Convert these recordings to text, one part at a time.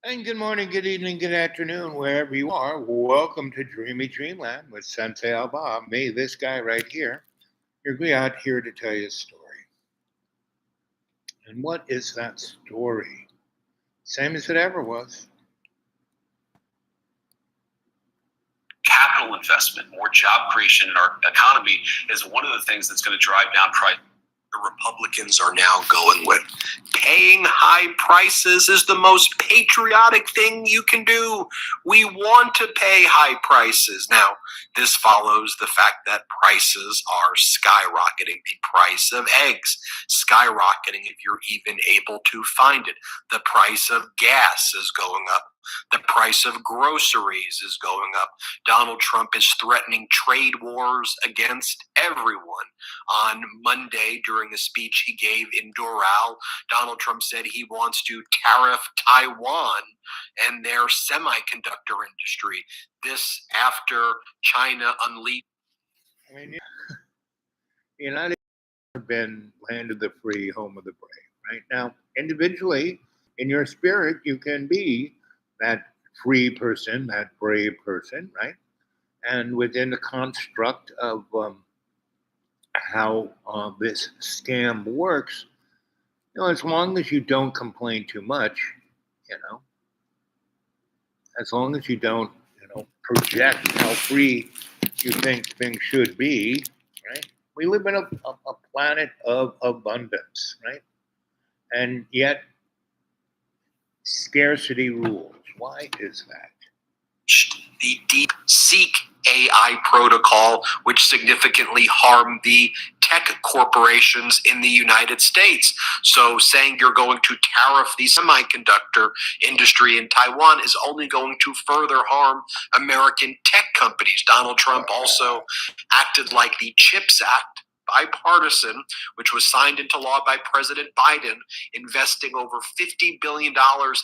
And good morning, good evening, good afternoon, wherever you are. Welcome to Dreamy Dreamland with Sensei Alba. Me, this guy right here. You're out here to tell you a story. And what is that story? Same as it ever was. Capital investment, more job creation in our economy is one of the things that's going to drive down price. The Republicans are now going with paying high prices is the most patriotic thing you can do. We want to pay high prices. Now, this follows the fact that prices are skyrocketing. The price of eggs skyrocketing if you're even able to find it. The price of gas is going up. The price of groceries is going up. Donald Trump is threatening trade wars against everyone. On Monday, during a speech he gave in Doral, Donald Trump said he wants to tariff Taiwan and their semiconductor industry. This after China unleashed. I mean, the United States has been land of the free, home of the brave, right? Now, individually, in your spirit, you can be that free person, that brave person, right? And within the construct of how this scam works, as long as you don't complain too much, as long as you don't, project how free you think things should be, right? We live in a planet of abundance, right? And yet, scarcity rules. Why is that? The DeepSeek AI protocol, which significantly harmed the tech corporations in the United States. So saying you're going to tariff the semiconductor industry in Taiwan is only going to further harm American tech companies. Donald Trump also acted like the CHIPS Act, bipartisan, which was signed into law by President Biden, investing over $50 billion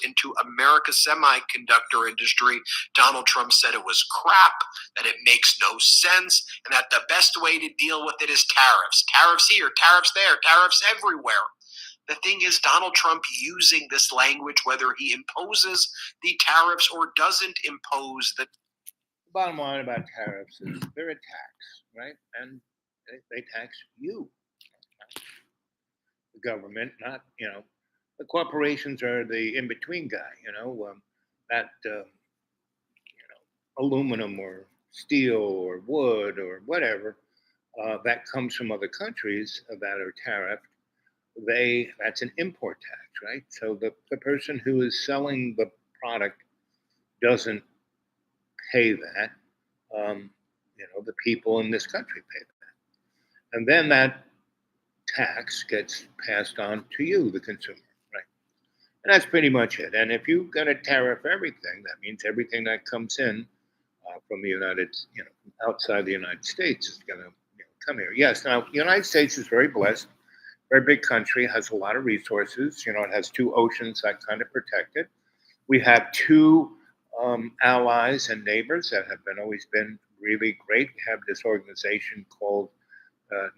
into America's semiconductor industry. Donald Trump said it was crap, that it makes no sense, and that the best way to deal with it is tariffs. Tariffs here, tariffs there, tariffs everywhere. The thing is, Donald Trump using this language, whether he imposes the tariffs or doesn't impose the bottom line about tariffs is they're a tax, right? And they tax you, the government, not, the corporations are the in-between guy, that, aluminum or steel or wood or whatever that comes from other countries that are tariffed, that's an import tax, right? So the person who is selling the product doesn't pay that. The people in this country pay that. And then that tax gets passed on to you, the consumer, right? And that's pretty much it. And if you're going to tariff everything, that means everything that comes in from the outside the United States is going to come here. Yes, now the United States is very blessed, very big country, has a lot of resources. It has two oceans that kind of protect it. We have two allies and neighbors that have always been really great. We have this organization called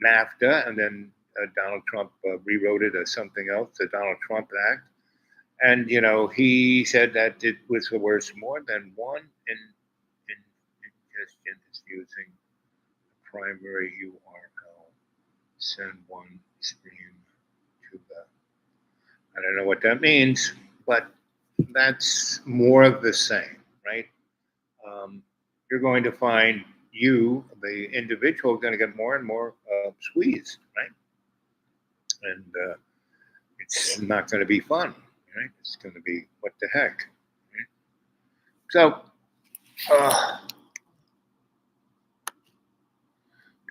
NAFTA, and then Donald Trump rewrote it as something else, the Donald Trump Act. And, he said that it was the worst. More than one ingestion is using the primary URL. Send one stream to I don't know what that means, but that's more of the same, right? You're going to find the individual, going to get more and more squeezed, right? And it's not going to be fun, right? It's going to be, what the heck? Right? So,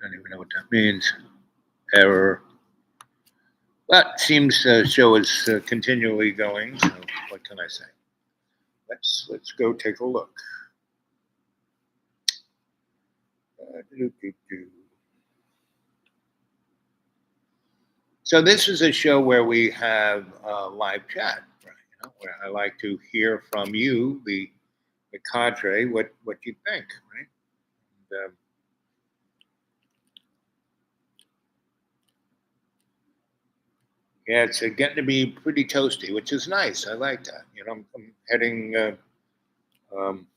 don't even know what that means. Error. But seems show is continually going. So what can I say? Let's go take a look. So this is a show where we have live chat, right? Where I like to hear from you, the cadre, what you think, right? And, Yeah, it's getting to be pretty toasty, which is nice. I like that. I'm heading. Um,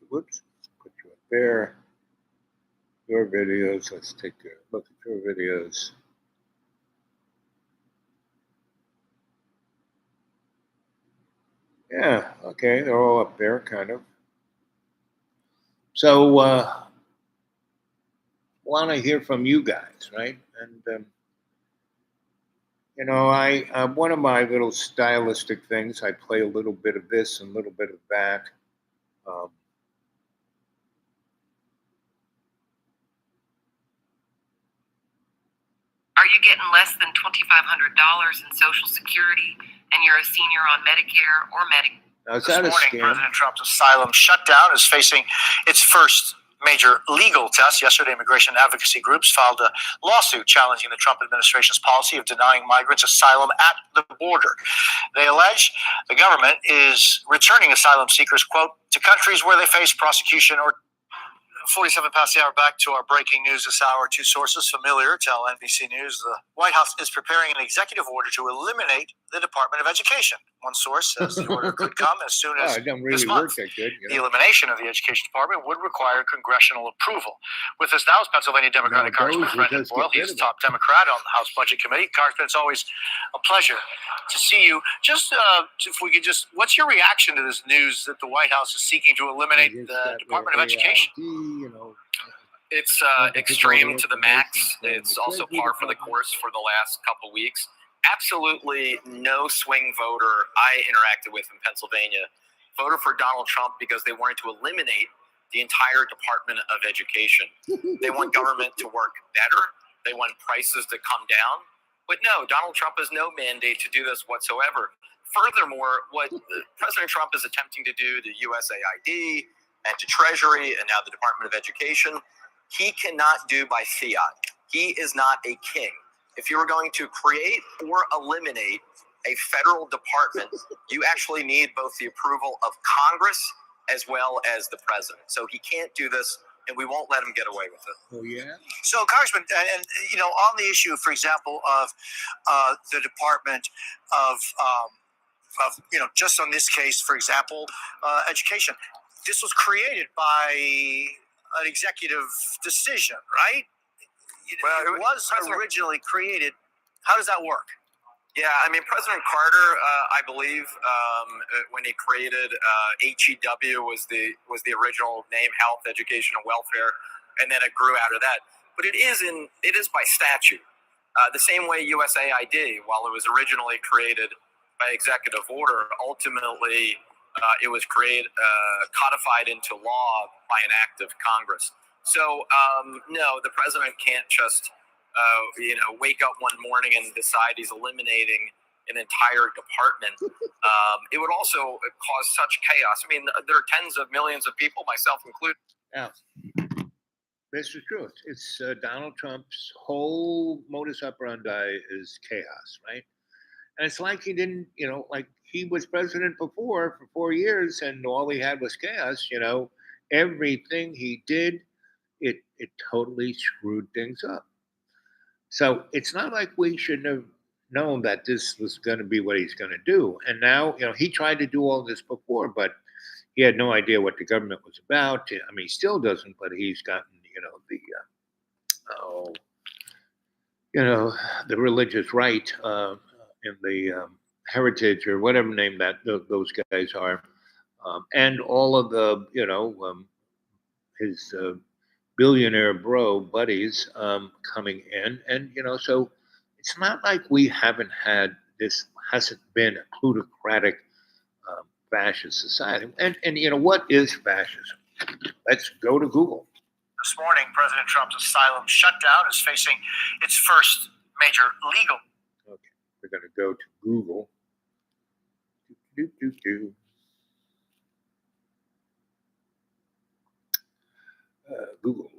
Whoops, put you up there. Your videos. Let's take a look at your videos. Yeah, okay, they're all up there, kind of. So, want to hear from you guys, right? And I one of my little stylistic things. I play a little bit of this and a little bit of that. Um, Are you getting less than $2,500 in Social Security and you're a senior on Medicare or Medicaid? This morning, President Trump's asylum shutdown is facing its first major legal test. Yesterday, immigration advocacy groups filed a lawsuit challenging the Trump administration's policy of denying migrants asylum at the border. They allege the government is returning asylum seekers, quote, to countries where they face prosecution or 47 past the hour. Back to our breaking news this hour. Two sources familiar tell NBC News the White House is preparing an executive order to eliminate the Department of Education. One source says the order could come as soon as it doesn't really this month. work that good. The elimination of the Education Department would require congressional approval. With us now is Pennsylvania Democratic Congressman Brendan Boyle. He's the top Democrat on the House Budget Committee. Congressman, it's always a pleasure to see you. Just if we could what's your reaction to this news that the White House is seeking to eliminate the Department of Education? It's extreme to the max. It's also par for the course for the last couple weeks. Absolutely no swing voter I interacted with in Pennsylvania voted for Donald Trump because they wanted to eliminate the entire Department of Education. They want government to work better. They want prices to come down. But no, Donald Trump has no mandate to do this whatsoever. Furthermore, what President Trump is attempting to do to USAID and to Treasury and now the Department of Education, he cannot do by fiat. He is not a king. If you were going to create or eliminate a federal department, you actually need both the approval of Congress as well as the president. So he can't do this, and we won't let him get away with it. Oh, yeah? So, Congressman, and on the issue, for example, of the Department of just on this case, for example, education, this was created by an executive decision, right? Well, it was originally created. How does that work? Yeah, I mean, President Carter, I believe, when he created HEW was the original name, Health, Education, and Welfare, and then it grew out of that. But it is by statute, the same way USAID, while it was originally created by executive order, ultimately it was codified into law by an act of Congress. So no, the president can't just wake up one morning and decide he's eliminating an entire department. It would also cause such chaos. I mean, there are tens of millions of people, myself included. Yeah, this is true. It's Donald Trump's whole modus operandi is chaos, right? And it's like he didn't, like he was president before for 4 years, and all he had was chaos. Everything he did, it totally screwed things up. So it's not like we should have known that this was going to be what he's going to do. And now, he tried to do all this before, but he had no idea what the government was about. I mean, he still doesn't, but he's gotten, the religious right in the heritage or whatever name that those guys are, and all of the, his billionaire bro buddies coming in, and so it's not like we haven't had this. Hasn't been a plutocratic fascist society. And what is fascism? Let's go to Google. This morning, President Trump's asylum shutdown is facing its first major legal. Okay, we're going to go to Google. Google.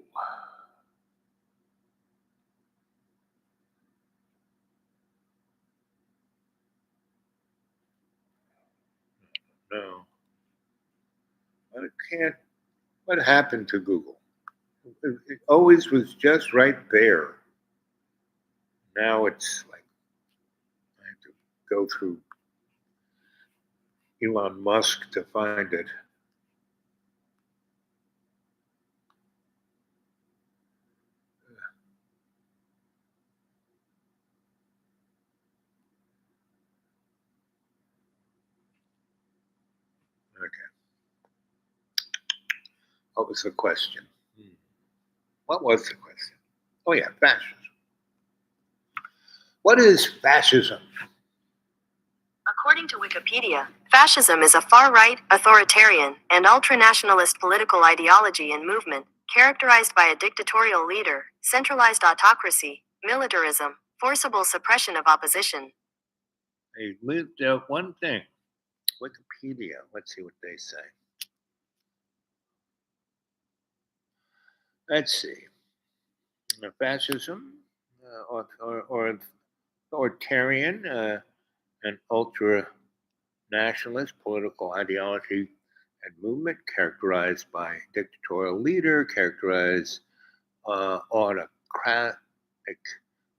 no. But it can't. What happened to Google? It always was just right there. Now it's like I have to go through Elon Musk to find it. Okay. What was the question? What was the question? Oh, yeah, fascism. What is fascism? According to Wikipedia, fascism is a far-right, authoritarian, and ultranationalist political ideology and movement, characterized by a dictatorial leader, centralized autocracy, militarism, forcible suppression of opposition. They lived out one thing. Wikipedia. Let's see what they say. Let's see. Fascism or authoritarian and ultra nationalist political ideology and movement characterized by dictatorial leader, characterized autocratic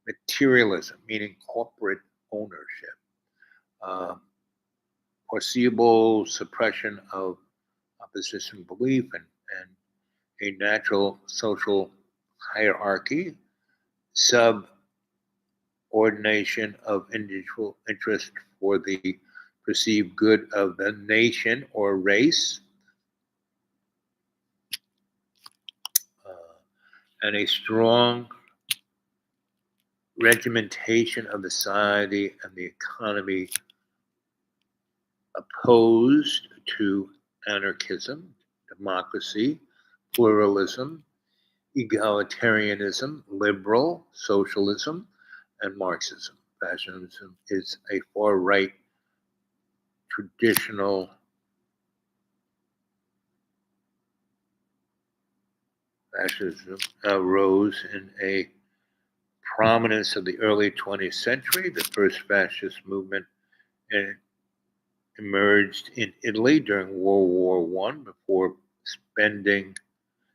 materialism, meaning corporate ownership, foreseeable suppression of opposition belief and a natural social hierarchy, subordination of individual interest for the perceived good of the nation or race, and a strong regimentation of the society and the economy opposed to anarchism, democracy, pluralism, egalitarianism, liberal socialism, and Marxism. Fascism is a far right traditional fascism rose in a prominence of the early 20th century. The first fascist movement emerged in Italy during World War I before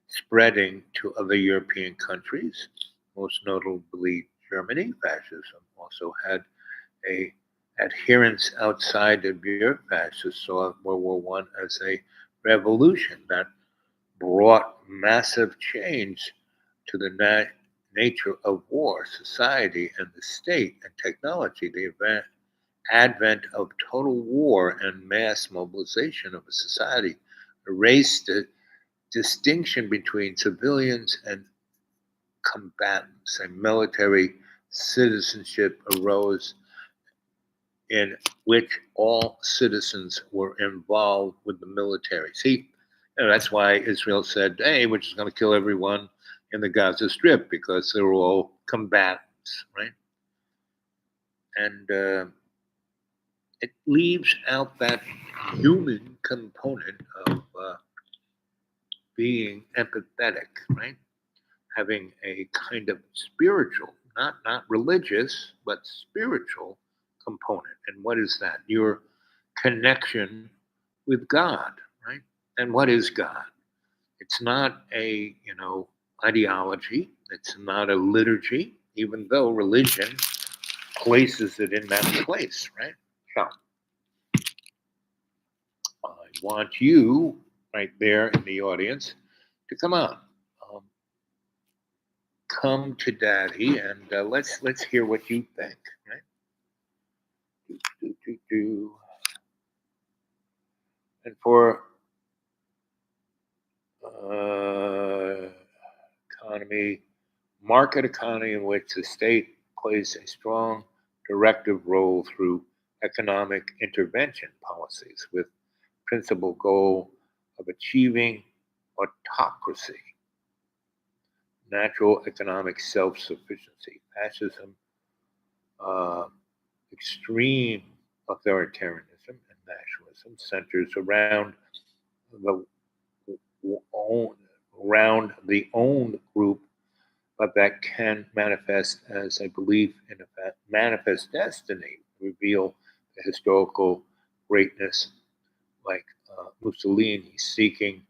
spreading to other European countries, most notably Germany. Fascism also had a adherents outside of Europe. Fascists saw World War I as a revolution that brought massive change to the nature of war, society, and the state and technology. The advent of total war and mass mobilization of a society erased the distinction between civilians and combatants, and military citizenship arose in which all citizens were involved with the military. See, that's why Israel said, hey, we're just going to kill everyone in the Gaza Strip because they're all combatants, right? And it leaves out that human component of being empathetic, right? Having a kind of spiritual, not religious, but spiritual component. And what is that? Your connection with God, right? And what is God? It's not a ideology. It's not a liturgy, even though religion places it in that place, right? So I want you right there in the audience to come on. Come to Daddy, and let's hear what you think, right? And for economy, market economy in which the state plays a strong directive role through economic intervention policies with principal goal of achieving autocracy, natural economic self-sufficiency. Fascism, extreme authoritarianism and nationalism centers around the owned group, but that can manifest as a belief in a manifest destiny, reveal the historical greatness like Mussolini seeking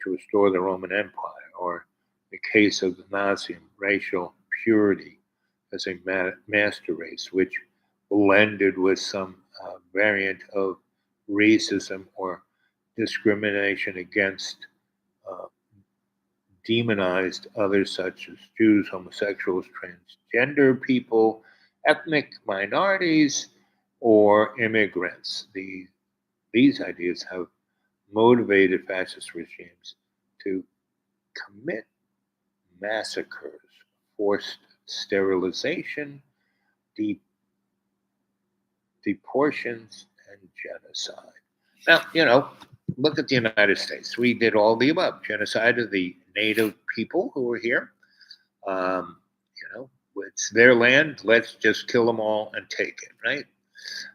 to restore the Roman Empire, or the case of the Nazi racial purity as a master race, which blended with some variant of racism or discrimination against uh, demonized others such as Jews, homosexuals, transgender people, ethnic minorities, or immigrants. These ideas have motivated fascist regimes to commit massacres, forced sterilization, deportations, and genocide. Now, look at the United States. We did all the above: genocide of the native people who were here. Um, it's their land. Let's just kill them all and take it, right?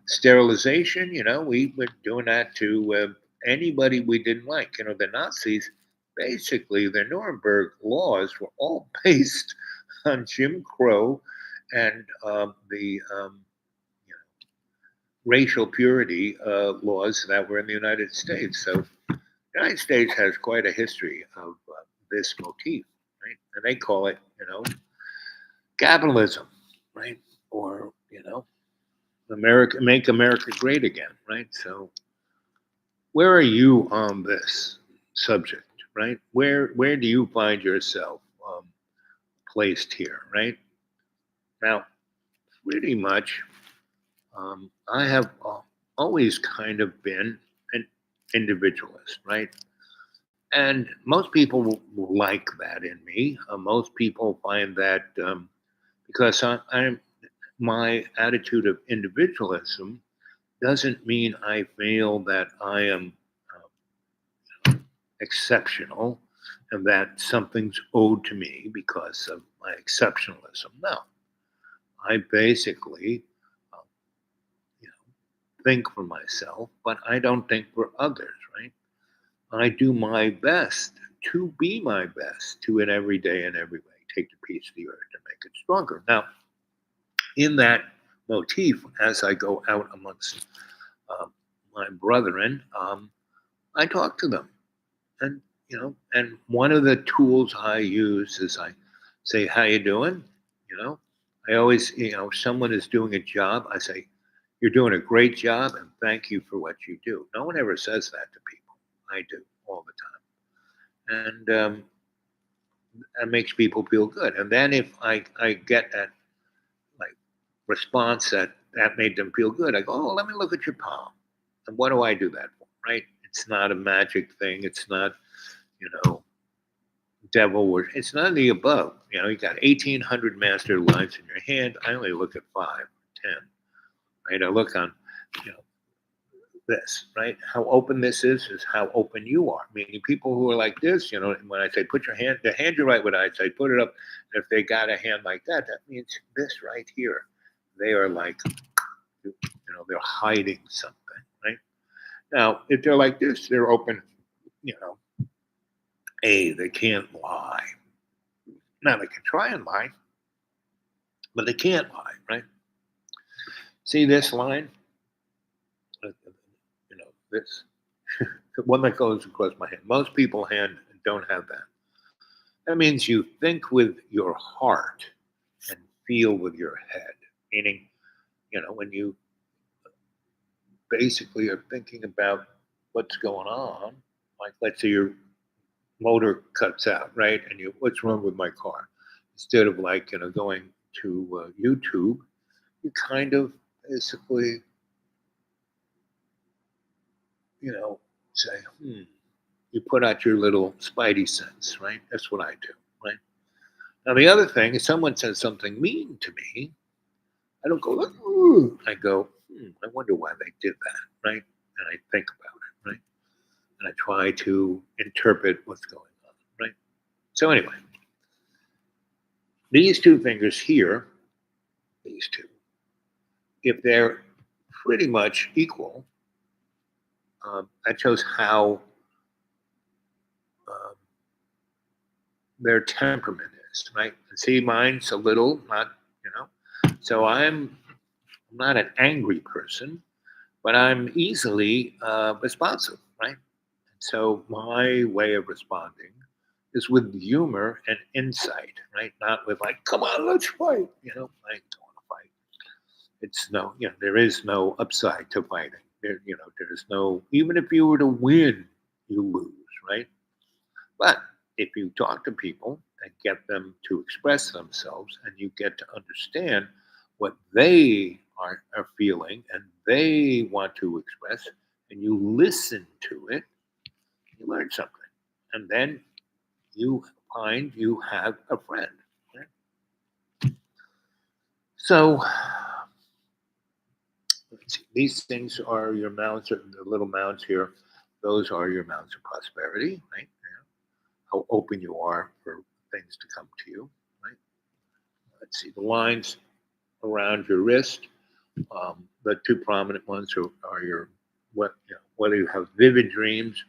Sterilization. We were doing that to anybody we didn't like. The Nazis, basically, the Nuremberg laws were all based on Jim Crow and the racial purity laws that were in the United States. So the United States has quite a history of this motif, right? And they call it, capitalism, right? Or, America, make America great again, right? So where are you on this subject, right? Where do you find yourself placed here, right? Now, pretty much, I have always kind of been an individualist, right? And most people will like that in me. Most people find that because I'm my attitude of individualism doesn't mean I feel that I am exceptional and that something's owed to me because of my exceptionalism. No, I basically think for myself, but I don't think for others, right? I do my best to be my best to in every day and every way take the piece of the earth and make it stronger. Now, in that motif, as I go out amongst my brethren, I talk to them, and and one of the tools I use is I say, "How you doing?" I always, if someone is doing a job, I say, "You're doing a great job, and thank you for what you do." No one ever says that to people. I do all the time, and that makes people feel good. And then if I get that like response that made them feel good, I go, "Oh, let me look at your palm." And what do I do that for? Right? It's not a magic thing. It's not, devil worship. It's none of the above. You got 1,800 master lines in your hand. I only look at 5, 10. Right? I look on, this. Right? How open this is how open you are. Meaning people who are like this. When I say put your hand, the hand you write with, I say put it up. And if they got a hand like that, that means this right here. They are like, they're hiding something. Right? Now, if they're like this, they're open. They can't lie. Now they can try and lie, but they can't lie, right? See this line? This the one that goes across my hand. Most people don't have that. That means you think with your heart and feel with your head. Meaning, when you basically are thinking about what's going on, like let's say your motor cuts out, right? And what's wrong with my car? Instead of going to YouTube, you kind of basically, say, you put out your little spidey sense, right? That's what I do, right? Now the other thing is, someone says something mean to me, I don't go, ooh. I go, I wonder why they did that, right? And I think about it, right? And I try to interpret what's going on, right? So anyway, these two fingers here, these two, if they're pretty much equal, that shows how their temperament is, right? And see, mine's a little, not, so I'm not an angry person, but I'm easily responsive, right? So my way of responding is with humor and insight, right? Not with like, come on, let's fight. I don't want to fight. It's no, there is no upside to fighting. There's no, even if you were to win, you lose, right? But if you talk to people and get them to express themselves and you get to understand what they are feeling and they want to express, and you listen to it, you learn something. And then you find you have a friend. Right? So let's see, these things are your mounds, the little mounds here. Those are your mounds of prosperity, right? How open you are for things to come to you, right? Let's see, the lines around your wrist. The two prominent ones are your whether you have vivid dreams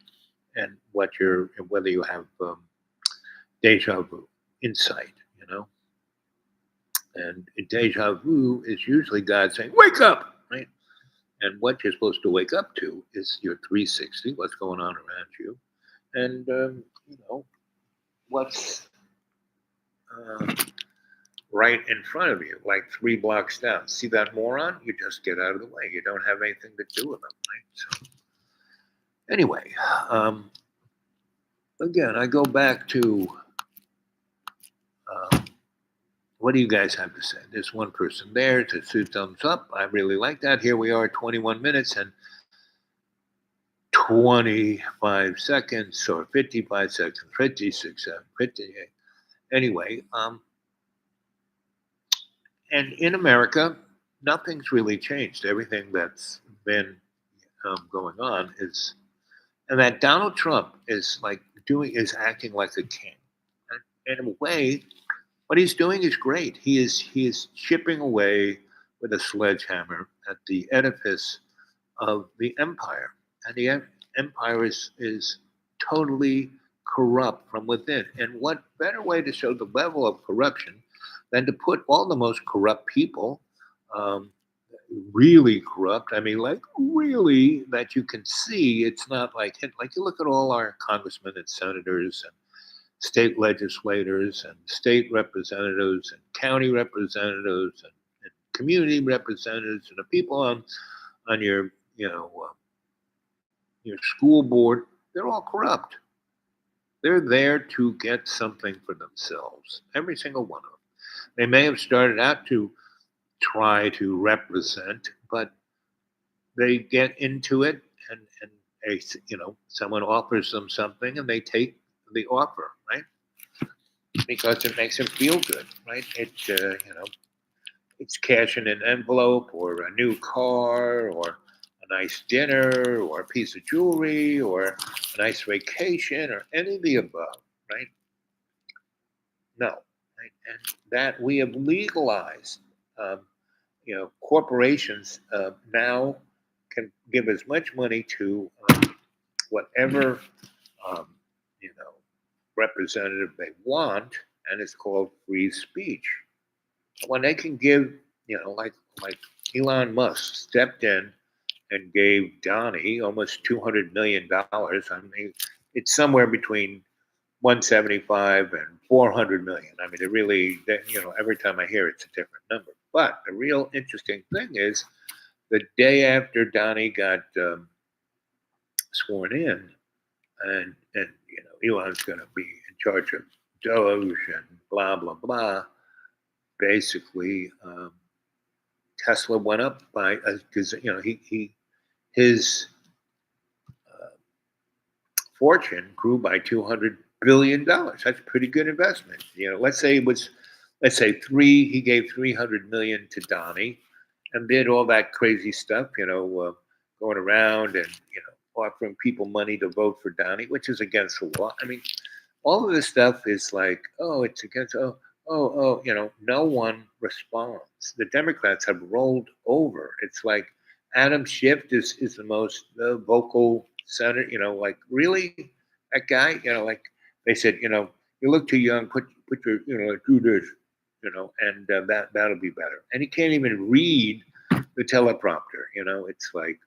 and whether you have deja vu, insight. And deja vu is usually God saying, "Wake up!" Right? And what you're supposed to wake up to is your 360, what's going on around you, and what's right in front of you, like 3 blocks down. See that moron? You just get out of the way. You don't have anything to do with them, right? So, anyway, again, I go back to what do you guys have to say? There's one person there to 2 thumbs up. I really like that. Here we are, 21 minutes and 25 seconds, or 55 seconds, 56, 58. Anyway, and in America, nothing's really changed. Everything that's been going on is, and that Donald Trump is acting like a king. And in a way, what he's doing is great. He is chipping away with a sledgehammer at the edifice of the empire, and the empire is totally corrupt from within. And what better way to show the level of corruption than to put all the most corrupt people, really corrupt. I mean, like really that you can see. It's not like you look at all our congressmen and senators and state legislators and state representatives and county representatives and community representatives and the people on your your school board. They're all corrupt. They're there to get something for themselves. Every single one of them. They may have started out to try to represent, but they get into it and someone offers them something and they take the offer, right? Because it makes them feel good, right? It's cash in an envelope or a new car or a nice dinner or a piece of jewelry or a nice vacation or any of the above, right? No, right? And that we have legalized. Corporations now can give as much money to whatever representative they want, and it's called free speech. When they can give, like Elon Musk stepped in and gave Donnie almost $200 million. I mean, it's somewhere between 175 and 400 million. I mean, it really, every time I hear it's a different number. But the real interesting thing is the day after Donnie got sworn in, and Elon's going to be in charge of Doge and blah blah blah. Basically, Tesla went up by because his fortune grew by $200 billion. That's a pretty good investment. Let's say he gave 300 million to Donnie, and did all that crazy stuff. Going around and offering people money to vote for Donnie, which is against the law. I mean, all of this stuff is like, oh, it's against, no one responds. The Democrats have rolled over. It's like Adam Schiff is the most vocal senator, like really, that guy, like they said, you look too young, put your, do this, and that'll be better. And he can't even read the teleprompter, it's like,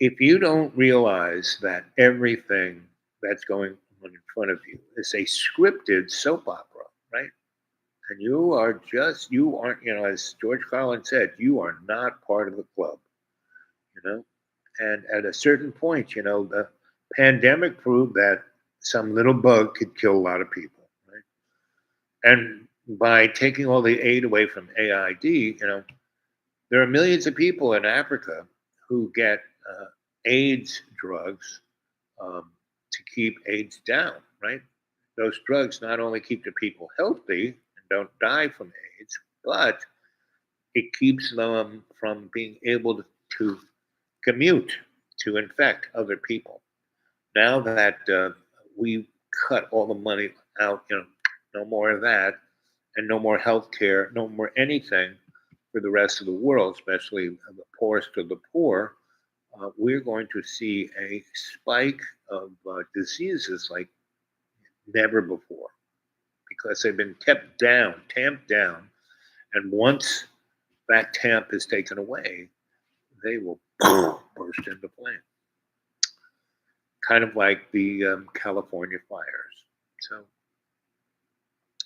if you don't realize that everything that's going on in front of you is a scripted soap opera, right? And you aren't, as George Carlin said, you are not part of the club, you know? And at a certain point, the pandemic proved that some little bug could kill a lot of people, right? And by taking all the aid away from AID, there are millions of people in Africa who get AIDS drugs to keep AIDS down, right? Those drugs not only keep the people healthy and don't die from AIDS, but it keeps them from being able to commute to infect other people. Now that we cut all the money out, no more of that, and no more health care, no more anything for the rest of the world, especially the poorest of the poor, we're going to see a spike of diseases like never before because they've been kept down, tamped down. And once that tamp is taken away, they will burst into flame. Kind of like the California fires. So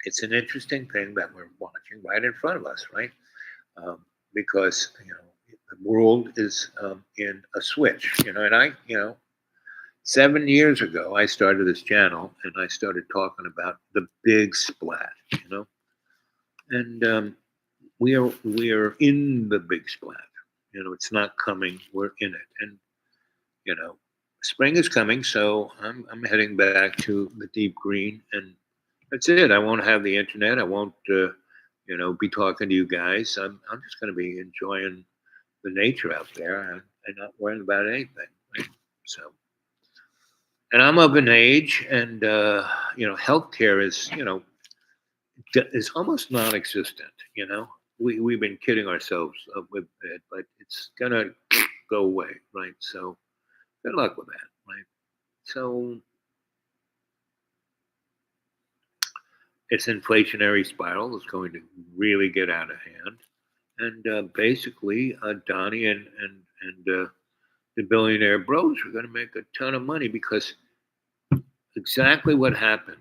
it's an interesting thing that we're watching right in front of us, right? Because the world is in a switch, and I, 7 years ago I started this channel and I started talking about the big splat, and we are in the big splat. It's not coming; we're in it, and spring is coming, so I'm heading back to the deep green, and that's it. I won't have the internet. I won't, be talking to you guys. I'm just going to be enjoying the nature out there and not worrying about anything. Right? So, and I'm of an age, and healthcare is almost non-existent. We've been kidding ourselves with it, but it's gonna go away, right? So, good luck with that, right? So, its inflationary spiral is going to really get out of hand, and basically, Donnie and the billionaire bros are going to make a ton of money because exactly what happened,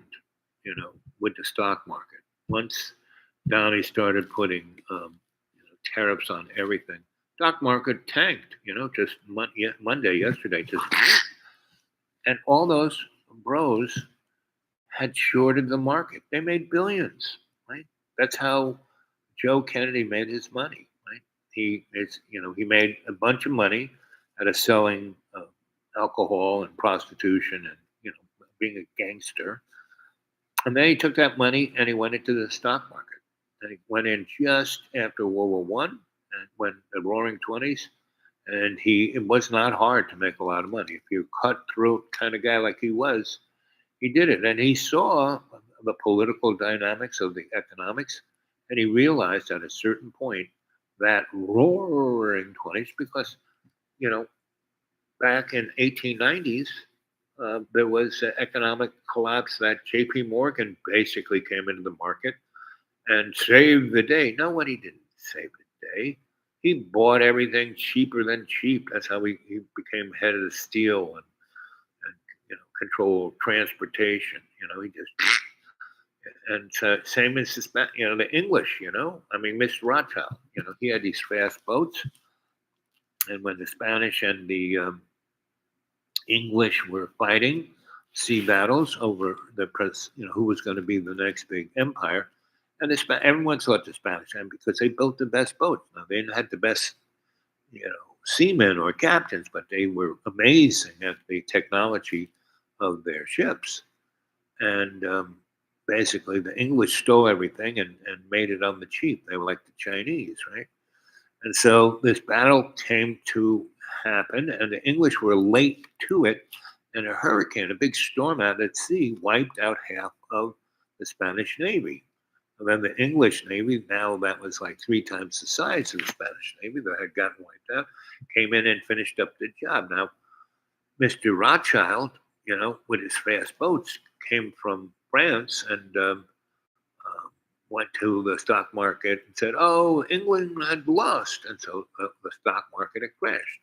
with the stock market. Once Donnie started putting tariffs on everything, stock market tanked. Just Monday, yesterday, just and all those bros had shorted the market. They made billions, right? That's how Joe Kennedy made his money, right? He made a bunch of money out of selling alcohol and prostitution and being a gangster. And then he took that money and he went into the stock market. And he went in just after World War One, and when the Roaring '20s, and it was not hard to make a lot of money. If you're a cutthroat kind of guy like he was, he did it, and he saw the political dynamics of the economics, and he realized at a certain point that Roaring '20s, because back in 1890s, there was an economic collapse that J.P. Morgan basically came into the market and saved the day. No, what he didn't save the day. He bought everything cheaper than cheap. That's how he became head of the steel and control transportation. He just and same as the English. Mr. Rothschild. He had these fast boats, and when the Spanish and the English were fighting sea battles over who was going to be the next big empire, and everyone thought the Spanish, and because they built the best boats. Now they didn't have the best, seamen or captains, but they were amazing at the technology of their ships, and basically the English stole everything and made it on the cheap. They were like the Chinese, right? And so this battle came to happen, and the English were late to it, and a hurricane, a big storm out at sea, wiped out half of the Spanish Navy. And then the English Navy, now that was like 3 times the size of the Spanish Navy that had gotten wiped out, came in and finished up the job. Now, Mr. Rothschild, with his fast boats, came from France and went to the stock market and said, "Oh, England had lost," and so the stock market had crashed.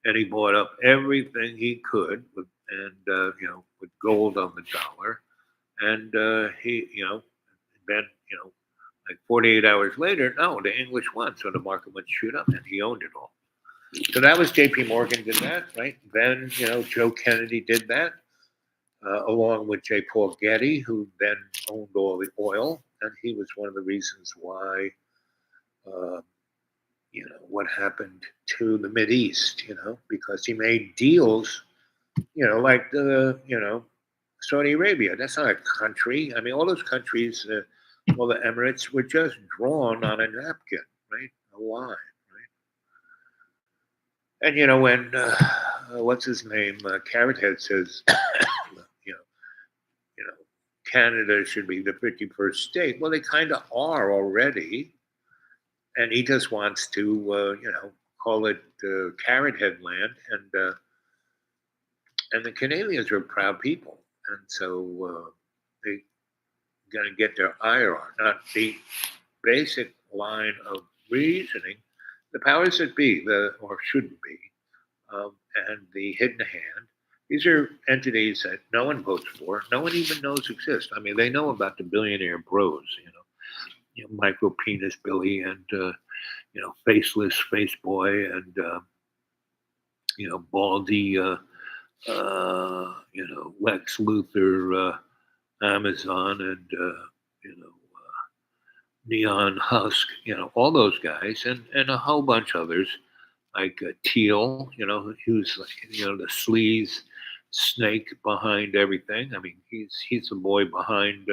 and he bought up everything he could, with gold on the dollar, and then like 48 hours later, no, the English won, so the market went shoot up, and he owned it all. So that was J.P. Morgan did that, right? Then Joe Kennedy did that, along with J. Paul Getty, who then owned all the oil, and he was one of the reasons why, what happened to the Mideast, because he made deals, like Saudi Arabia. That's not a country. I mean, all those countries, all the Emirates were just drawn on a napkin, right? A line, right? And when what's his name, Carrot Head says, Canada should be the 51st state. Well, they kind of are already, and he just wants to, call it Carrot Head land, and the Canadians are proud people, and so they going to get their ire on. Not the basic line of reasoning, the powers that be, or shouldn't be, and the hidden hand. These are entities that no one votes for, no one even knows exist. I mean, they know about the billionaire bros, micro penis Billy, and faceless face boy, and baldy, Lex Luthor, Amazon, and Neon Husk, all those guys, and a whole bunch others like Teal, who's like, the sleaze snake behind everything. I mean, he's the boy behind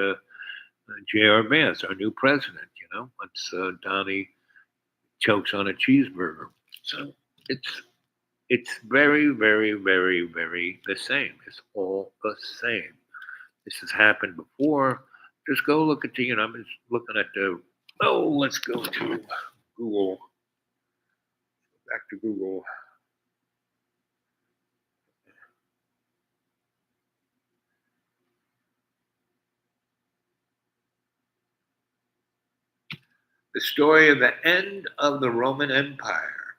J.R. Vance, our new president. Once Donnie chokes on a cheeseburger, so it's very, very, very, very the same. It's all the same. This has happened before. Just go look at I'm just looking at let's go to Google. Back to Google. The story of the end of the Roman Empire.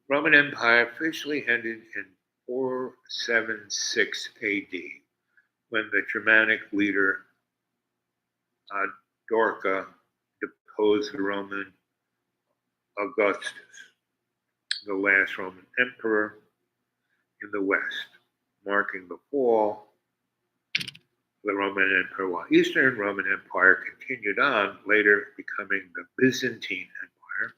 Roman Empire officially ended in 476 AD, when the Germanic leader Dorca deposed the Roman Augustus, the last Roman emperor in the West, marking the fall of the Roman Empire, while Eastern Roman Empire continued on, later becoming the Byzantine Empire,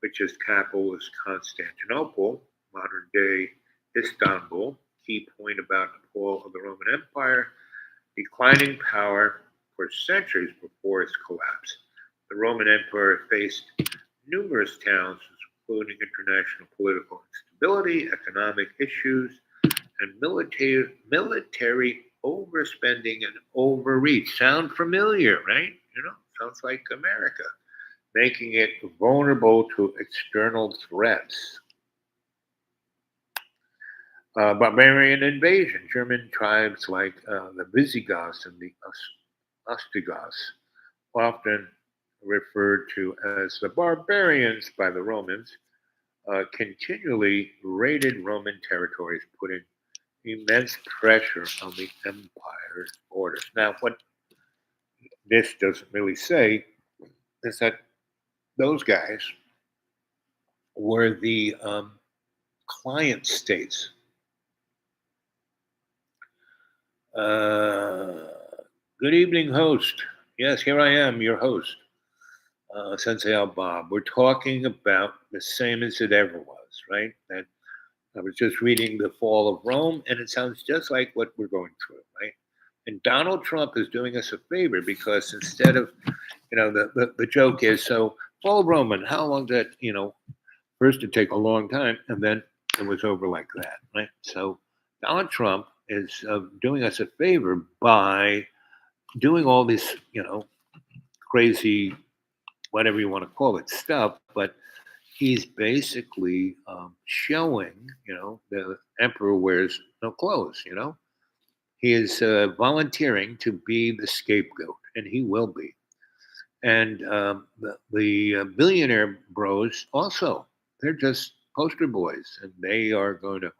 which its capital was Constantinople, modern-day Istanbul. Key point about the fall of the Roman Empire: declining power for centuries before its collapse. The Roman Empire faced numerous challenges, including international political instability, economic issues, and military overspending and overreach. Sound familiar, right? Sounds like America, making it vulnerable to external threats. Barbarian invasion. German tribes like the Visigoths and the Ostrogoths, often referred to as the barbarians by the Romans, continually raided Roman territories, putting immense pressure on the empire's borders. Now, what this doesn't really say is that those guys were the client states. Good evening, host. Yes, here I am, your host, Sensei Al Bob. We're talking about the same as it ever was, right? That I was just reading The Fall of Rome, and it sounds just like what we're going through, right? And Donald Trump is doing us a favor, because instead of, the joke is, so Fall of Rome, and how long did that, first it'd take a long time, and then it was over like that, right? So Donald Trump is doing us a favor by doing all this, crazy, whatever you want to call it, stuff, but he's basically showing, the emperor wears no clothes, He is volunteering to be the scapegoat, and he will be. And the billionaire bros also, they're just poster boys, and they are going to,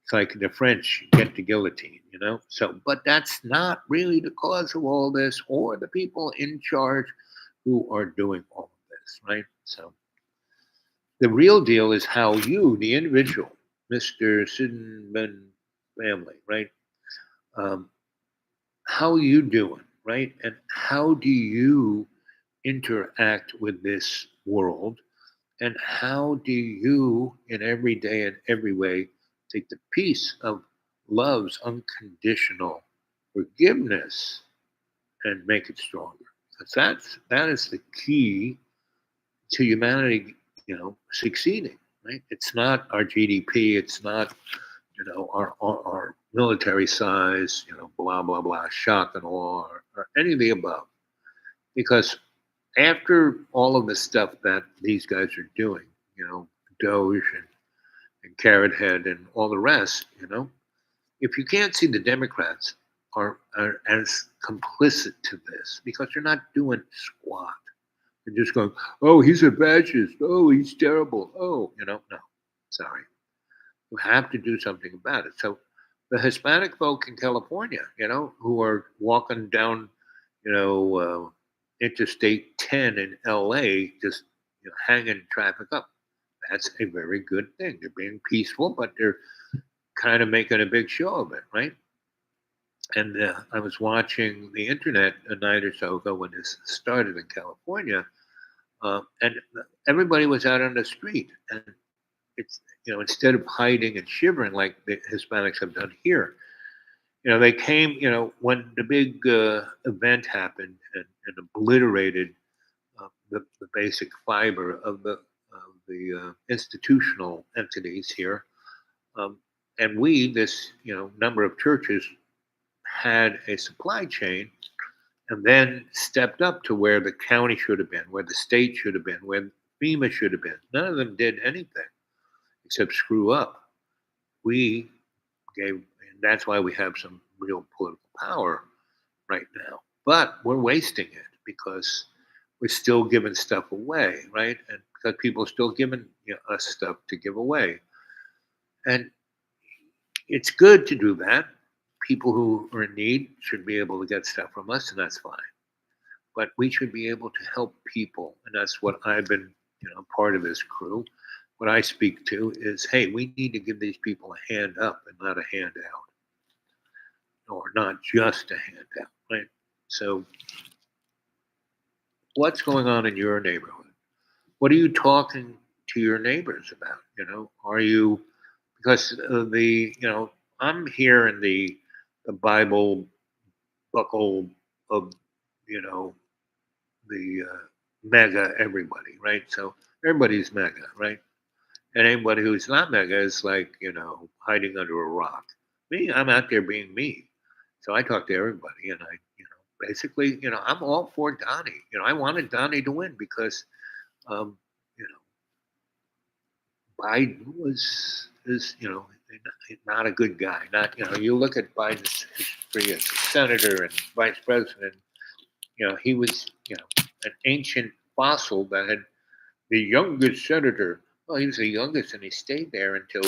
it's like the French get the guillotine, you know? So, but that's not really the cause of all this or the people in charge who are doing all of this, right? So, the real deal is how you, the individual, Mr. Sidman family, right? Um, how you doing, right? And how do you interact with this world? And how do you, in every day and every way, take the piece of love's unconditional forgiveness and make it stronger? Because that is the key to humanity, succeeding. Right? It's not our GDP. It's not our military size. Blah blah blah. Shock and awe, or any of the above. Because after all of the stuff that these guys are doing, Doge and Carrot Head and all the rest, if you can't see the Democrats are as complicit to this because they're not doing squat. They're just going, oh, he's a fascist. Oh, he's terrible. Oh, no, sorry. You have to do something about it. So the Hispanic folk in California, who are walking down, Interstate 10 in LA, just hanging traffic up. That's a very good thing. They're being peaceful, but they're kind of making a big show of it, right? And I was watching the internet a night or so ago when this started in California, and everybody was out on the street. And it's, instead of hiding and shivering like the Hispanics have done here, they came, when the big event happened and obliterated the basic fiber of the institutional entities here. And we, this, number of churches, had a supply chain and then stepped up to where the county should have been, where the state should have been, where FEMA should have been. None of them did anything except screw up. We gave, and that's why we have some real political power right now. But we're wasting it because we're still giving stuff away, right? And because people are still giving us stuff to give away. And it's good to do that. People who are in need should be able to get stuff from us, and that's fine. But we should be able to help people, and that's what I've been, part of this crew. What I speak to is, hey, we need to give these people a hand up and not a handout, or not just a handout, right? So, what's going on in your neighborhood? What are you talking to your neighbors about? Are you, because I'm here in the Bible buckle of, the mega everybody, right? So everybody's mega, right? And anybody who's not mega is like, hiding under a rock. Me, I'm out there being me. So I talk to everybody, and I, basically, I'm all for Donnie. I wanted Donnie to win because, Biden is, not a good guy. Not, you look at Biden's history as a senator and vice president. He was, an ancient fossil that had the youngest senator. Well, he was the youngest, and he stayed there until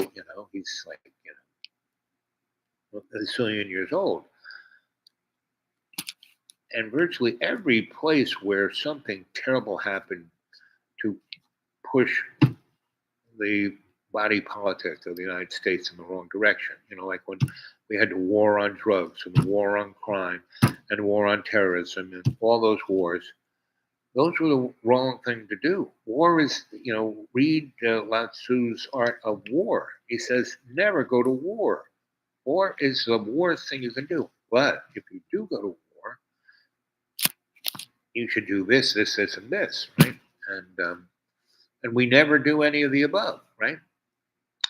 he's like a zillion years old. And virtually every place where something terrible happened to push the body politic of the United States in the wrong direction. Like when we had the war on drugs and the war on crime and the war on terrorism and all those wars. Those were the wrong thing to do. War is, read Lao Tzu's Art of War. He says, never go to war. War is the worst thing you can do. But if you do go to war, you should do this, this, this, and this, right? And we never do any of the above, right?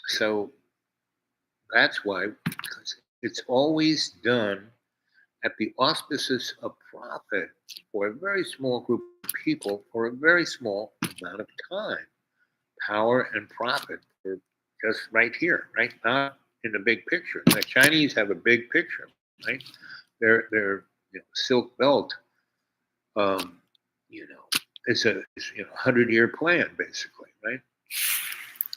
So that's why, because it's always done at the auspices of profit for a very small group of people for a very small amount of time. Power and profit are just right here, right? Not in the big picture. The Chinese have a big picture, right? Their Silk Belt it's a 100-year plan basically, right?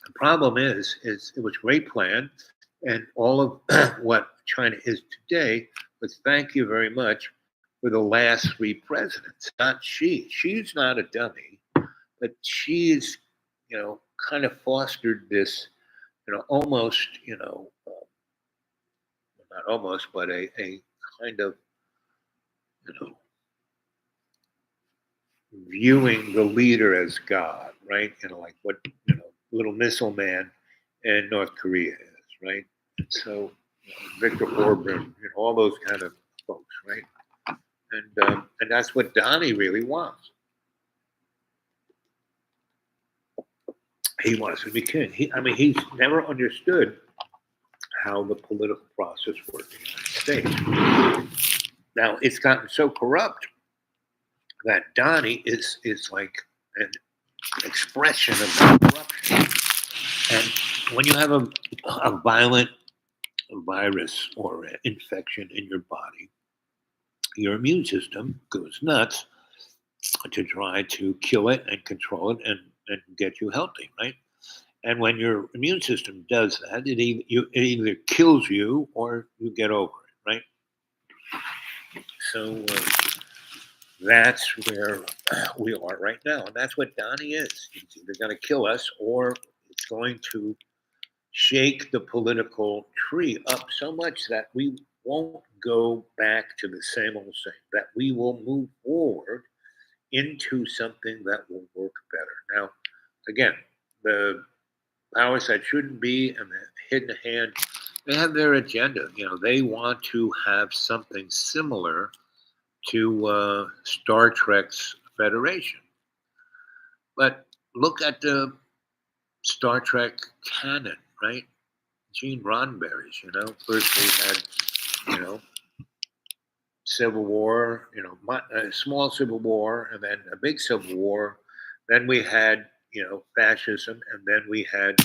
The problem is it was a great plan, and all of what China is today. But thank you very much for the last three presidents. Not she. She's not a dummy, but she's kind of fostered this almost not almost, but a kind of you know viewing the leader as God, right? Like what little missile man in North Korea is, right? And so Victor Orban, all those kind of folks, right? And that's what Donnie really wants. He wants to be king. He's never understood how the political process works in the United States. Now it's gotten so corrupt that Donnie is like an expression of that corruption. And when you have a violent virus or infection in your body, your immune system goes nuts to try to kill it and control it and get you healthy, right? And when your immune system does that, it either kills you or you get over it, right? So that's where we are right now. And that's what Donnie is. He's either going to kill us or it's going to shake the political tree up so much that we won't go back to the same old same, that we will move forward into something that will work better. Now, again, the powers that shouldn't be and the hidden hand, they have their agenda. They want to have something similar to Star Trek's Federation. But look at the Star Trek canon, right? Gene Roddenberry's, first we had, Civil War, a small Civil War, and then a big Civil War. Then we had, fascism, and then we had,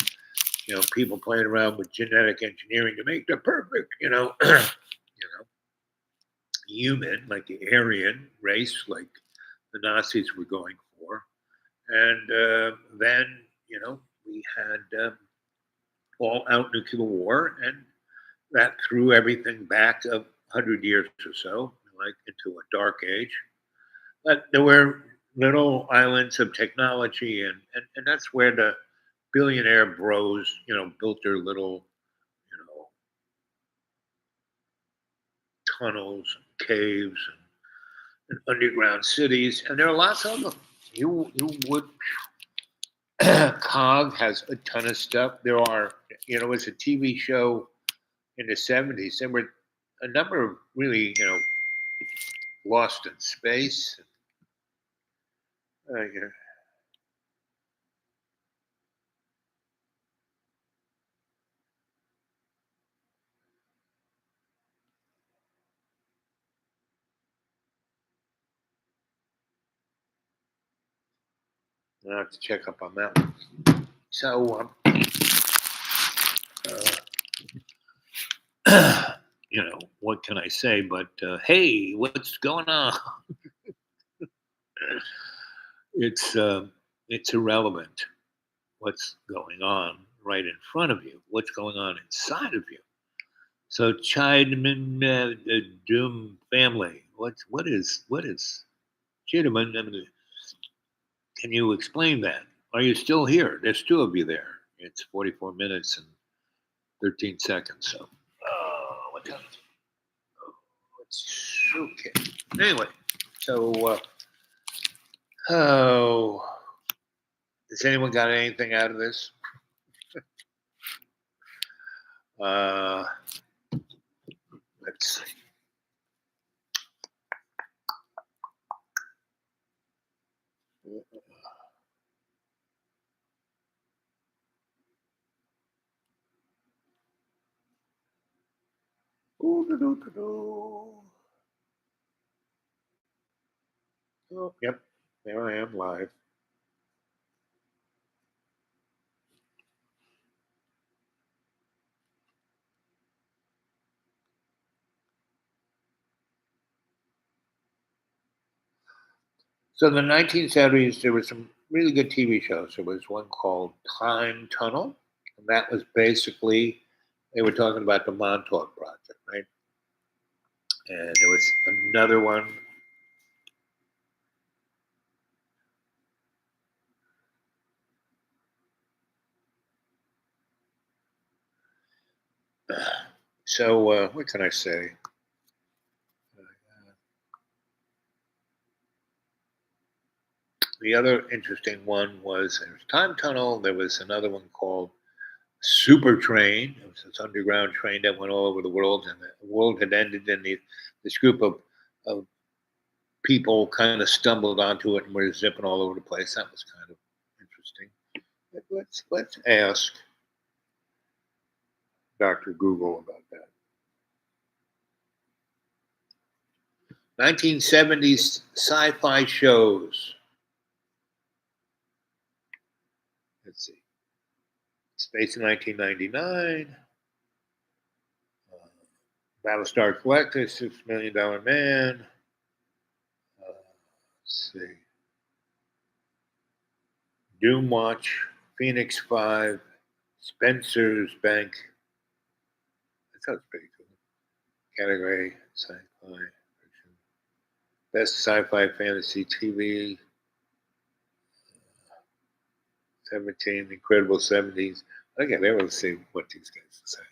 people playing around with genetic engineering to make the perfect, human, like the Aryan race, like the Nazis were going for. And then, we had all-out nuclear war, and that threw everything back 100 years or so, like into a dark age. But there were little islands of technology, and that's where the billionaire bros, built their little, tunnels and caves and underground cities, and there are lots of them. You would COG has a ton of stuff. There are, it's a TV show in the 70s. There were a number of really, lost in space. Yeah. I have to check up on that one. So, what can I say? But hey, what's going on? It's irrelevant what's going on right in front of you. What's going on inside of you? So, Chideman Doom family. What is Chideman? Can you explain that? Are you still here? There's two of you there. It's 44 minutes and 13 seconds. So, what time is it? It's okay. Anyway, so, has anyone got anything out of this? Let's see. Oh, yep, there I am live. So in the 1970s, there were some really good TV shows. There was one called Time Tunnel, and that was basically, they were talking about the Montauk Project, right? And there was another one. So what can I say? The other interesting one was there was Time Tunnel. There was another one called Super Train. It was this underground train that went all over the world, and the world had ended, and this group of people kind of stumbled onto it and were zipping all over the place. That was kind of interesting. But let's ask Dr. Google about that. 1970s sci-fi shows. Let's see. Space in 1999. Battlestar Galactica, $6 Million Man. Let's see. Doom Watch, Phoenix 5, Spencer's Bank. That sounds pretty cool. Category, sci-fi, fiction. Best sci-fi fantasy TV. 17, Incredible 70s. Okay, there we'll see what these guys say.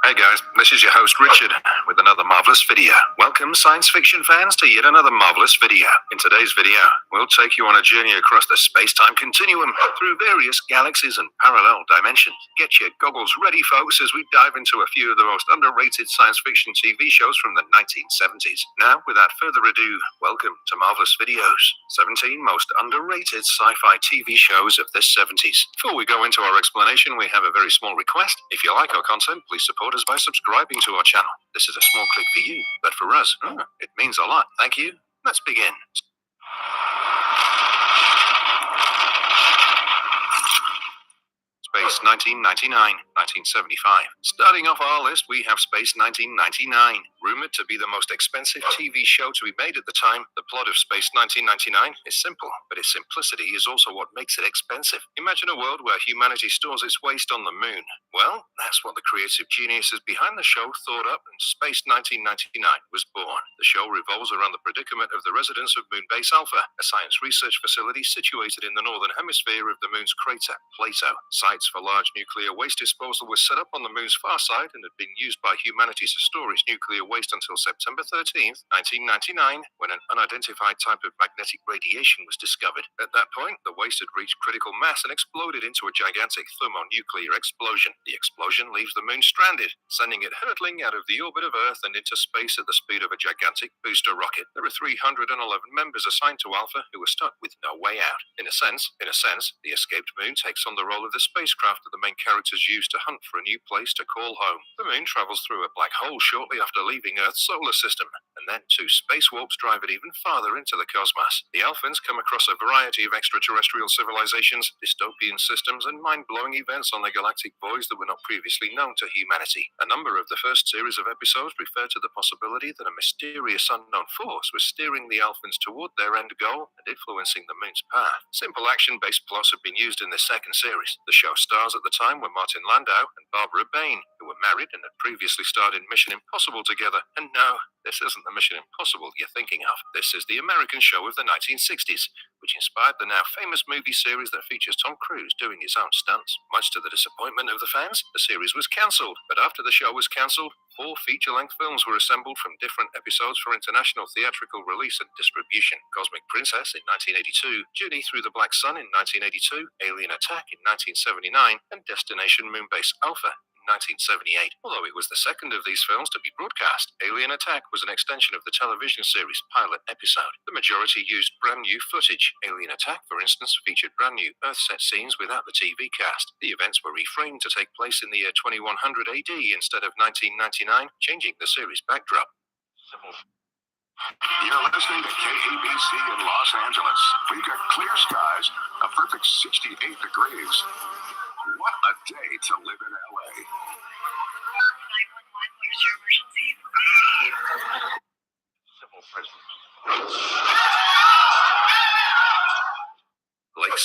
Hey guys, this is your host Richard with another marvelous video. Welcome science fiction fans to yet another marvelous video. In today's video, we'll take you on a journey across the space-time continuum through various galaxies and parallel dimensions. Get your goggles ready folks as we dive into a few of the most underrated science fiction TV shows from the 1970s. Now, without further ado, welcome to Marvelous Videos. 17 most underrated sci-fi TV shows of the 70s. Before we go into our explanation, we have a very small request. If you like our content, please support us by subscribing to our channel. This is a small click for you, but for us, it means a lot. Thank you. Let's begin. Space 1999, 1975. Starting off our list, we have Space 1999. Rumored to be the most expensive TV show to be made at the time, the plot of Space 1999 is simple, but its simplicity is also what makes it expensive. Imagine a world where humanity stores its waste on the moon. Well, that's what the creative geniuses behind the show thought up, and Space 1999 was born. The show revolves around the predicament of the residents of Moonbase Alpha, a science research facility situated in the northern hemisphere of the moon's crater, Plato. Sites for large nuclear waste disposal was set up on the moon's far side and had been used by humanity to store its nuclear waste until September 13th, 1999, when an unidentified type of magnetic radiation was discovered. At that point, the waste had reached critical mass and exploded into a gigantic thermonuclear explosion. The explosion leaves the moon stranded, sending it hurtling out of the orbit of Earth and into space at the speed of a gigantic booster rocket. There are 311 members assigned to Alpha who are stuck with no way out. In a sense, the escaped moon takes on the role of the spacecraft that the main characters use to hunt for a new place to call home. The moon travels through a black hole shortly after leaving Earth's solar system, and then 2 space warps drive it even farther into the cosmos. The Alphans come across a variety of extraterrestrial civilizations, dystopian systems, and mind-blowing events on the galactic voyages that were not previously known to humanity. A number of the first series of episodes refer to the possibility that a mysterious unknown force was steering the Alphans toward their end goal and influencing the moon's path. Simple action-based plots have been used in the second series. The show stars at the time were Martin Landau and Barbara Bain, who were married and had previously starred in Mission Impossible together. And no, this isn't the Mission Impossible you're thinking of. This is the American show of the 1960s, which inspired the now famous movie series that features Tom Cruise doing his own stunts. Much to the disappointment of the fans, the series was cancelled. But after the show was cancelled, 4 feature-length films were assembled from different episodes for international theatrical release and distribution. Cosmic Princess in 1982, Journey Through the Black Sun in 1982, Alien Attack in 1979, and Destination Moonbase Alpha in 1978. Although it was the second of these films to be broadcast, Alien Attack was an extension of the television series' pilot episode. The majority used brand new footage. Alien Attack, for instance, featured brand new Earth-set scenes without the TV cast. The events were reframed to take place in the year 2100 AD instead of 1999, changing the series' backdrop. You're listening to KABC in Los Angeles. We've got clear skies, a perfect 68 degrees. What a day to live in LA. 911, where's your emergency?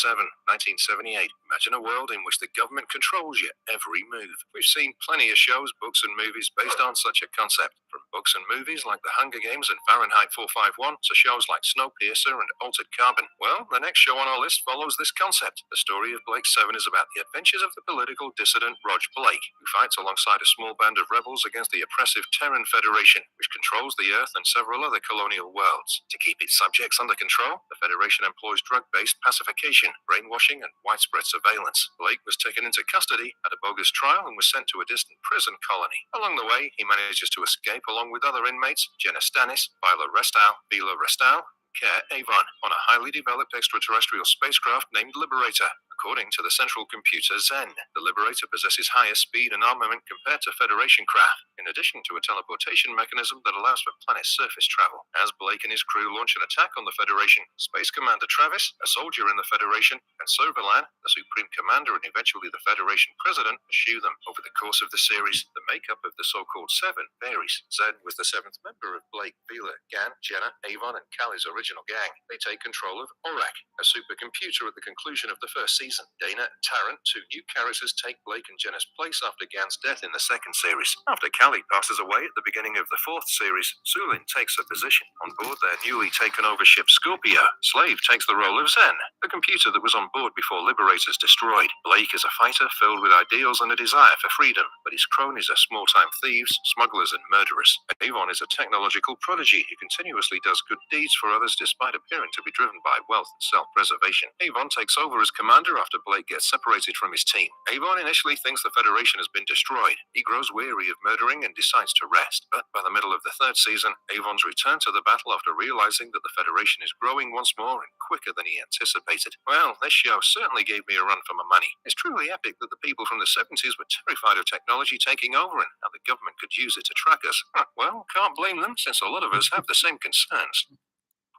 7, 1978. Imagine a world in which the government controls your every move. We've seen plenty of shows, books, and movies based on such a concept. From books and movies like The Hunger Games and Fahrenheit 451 to shows like Snowpiercer and Altered Carbon. Well, the next show on our list follows this concept. The story of Blake 7 is about the adventures of the political dissident Rog Blake, who fights alongside a small band of rebels against the oppressive Terran Federation, which controls the Earth and several other colonial worlds. To keep its subjects under control, the Federation employs drug-based pacification, brainwashing, and widespread surveillance. Blake was taken into custody at a bogus trial and was sent to a distant prison colony. Along the way, he manages to escape along with other inmates, Jenna Stannis, Vila Restal, Care Avon, on a highly developed extraterrestrial spacecraft named Liberator. According to the central computer Zen, the Liberator possesses higher speed and armament compared to Federation craft, in addition to a teleportation mechanism that allows for planet surface travel. As Blake and his crew launch an attack on the Federation, Space Commander Travis, a soldier in the Federation, and Soverlan, the Supreme Commander and eventually the Federation President, eschew them. Over the course of the series, the makeup of the so-called Seven varies. Zen was the seventh member of Blake, Vila, Gan, Jenna, Avon, and Callie's original gang. They take control of Orak, a supercomputer at the conclusion of the first season. Dana and Tarrant, two new characters, take Blake and Jenna's place after Gan's death in the second series. After Callie passes away at the beginning of the fourth series, Sulin takes her position. On board their newly taken over ship Scorpio, Slave takes the role of Zen, the computer that was on board before Liberator's destroyed. Blake is a fighter filled with ideals and a desire for freedom, but his cronies are small-time thieves, smugglers, and murderers. Avon is a technological prodigy who continuously does good deeds for others despite appearing to be driven by wealth and self-preservation. Avon takes over as commander after Blake gets separated from his team. Avon initially thinks the Federation has been destroyed. He grows weary of murdering and decides to rest. But by the middle of the third season, Avon's return to the battle after realizing that the Federation is growing once more and quicker than he anticipated. Well, this show certainly gave me a run for my money. It's truly epic that the people from the 70s were terrified of technology taking over and how the government could use it to track us. Well, can't blame them, since a lot of us have the same concerns.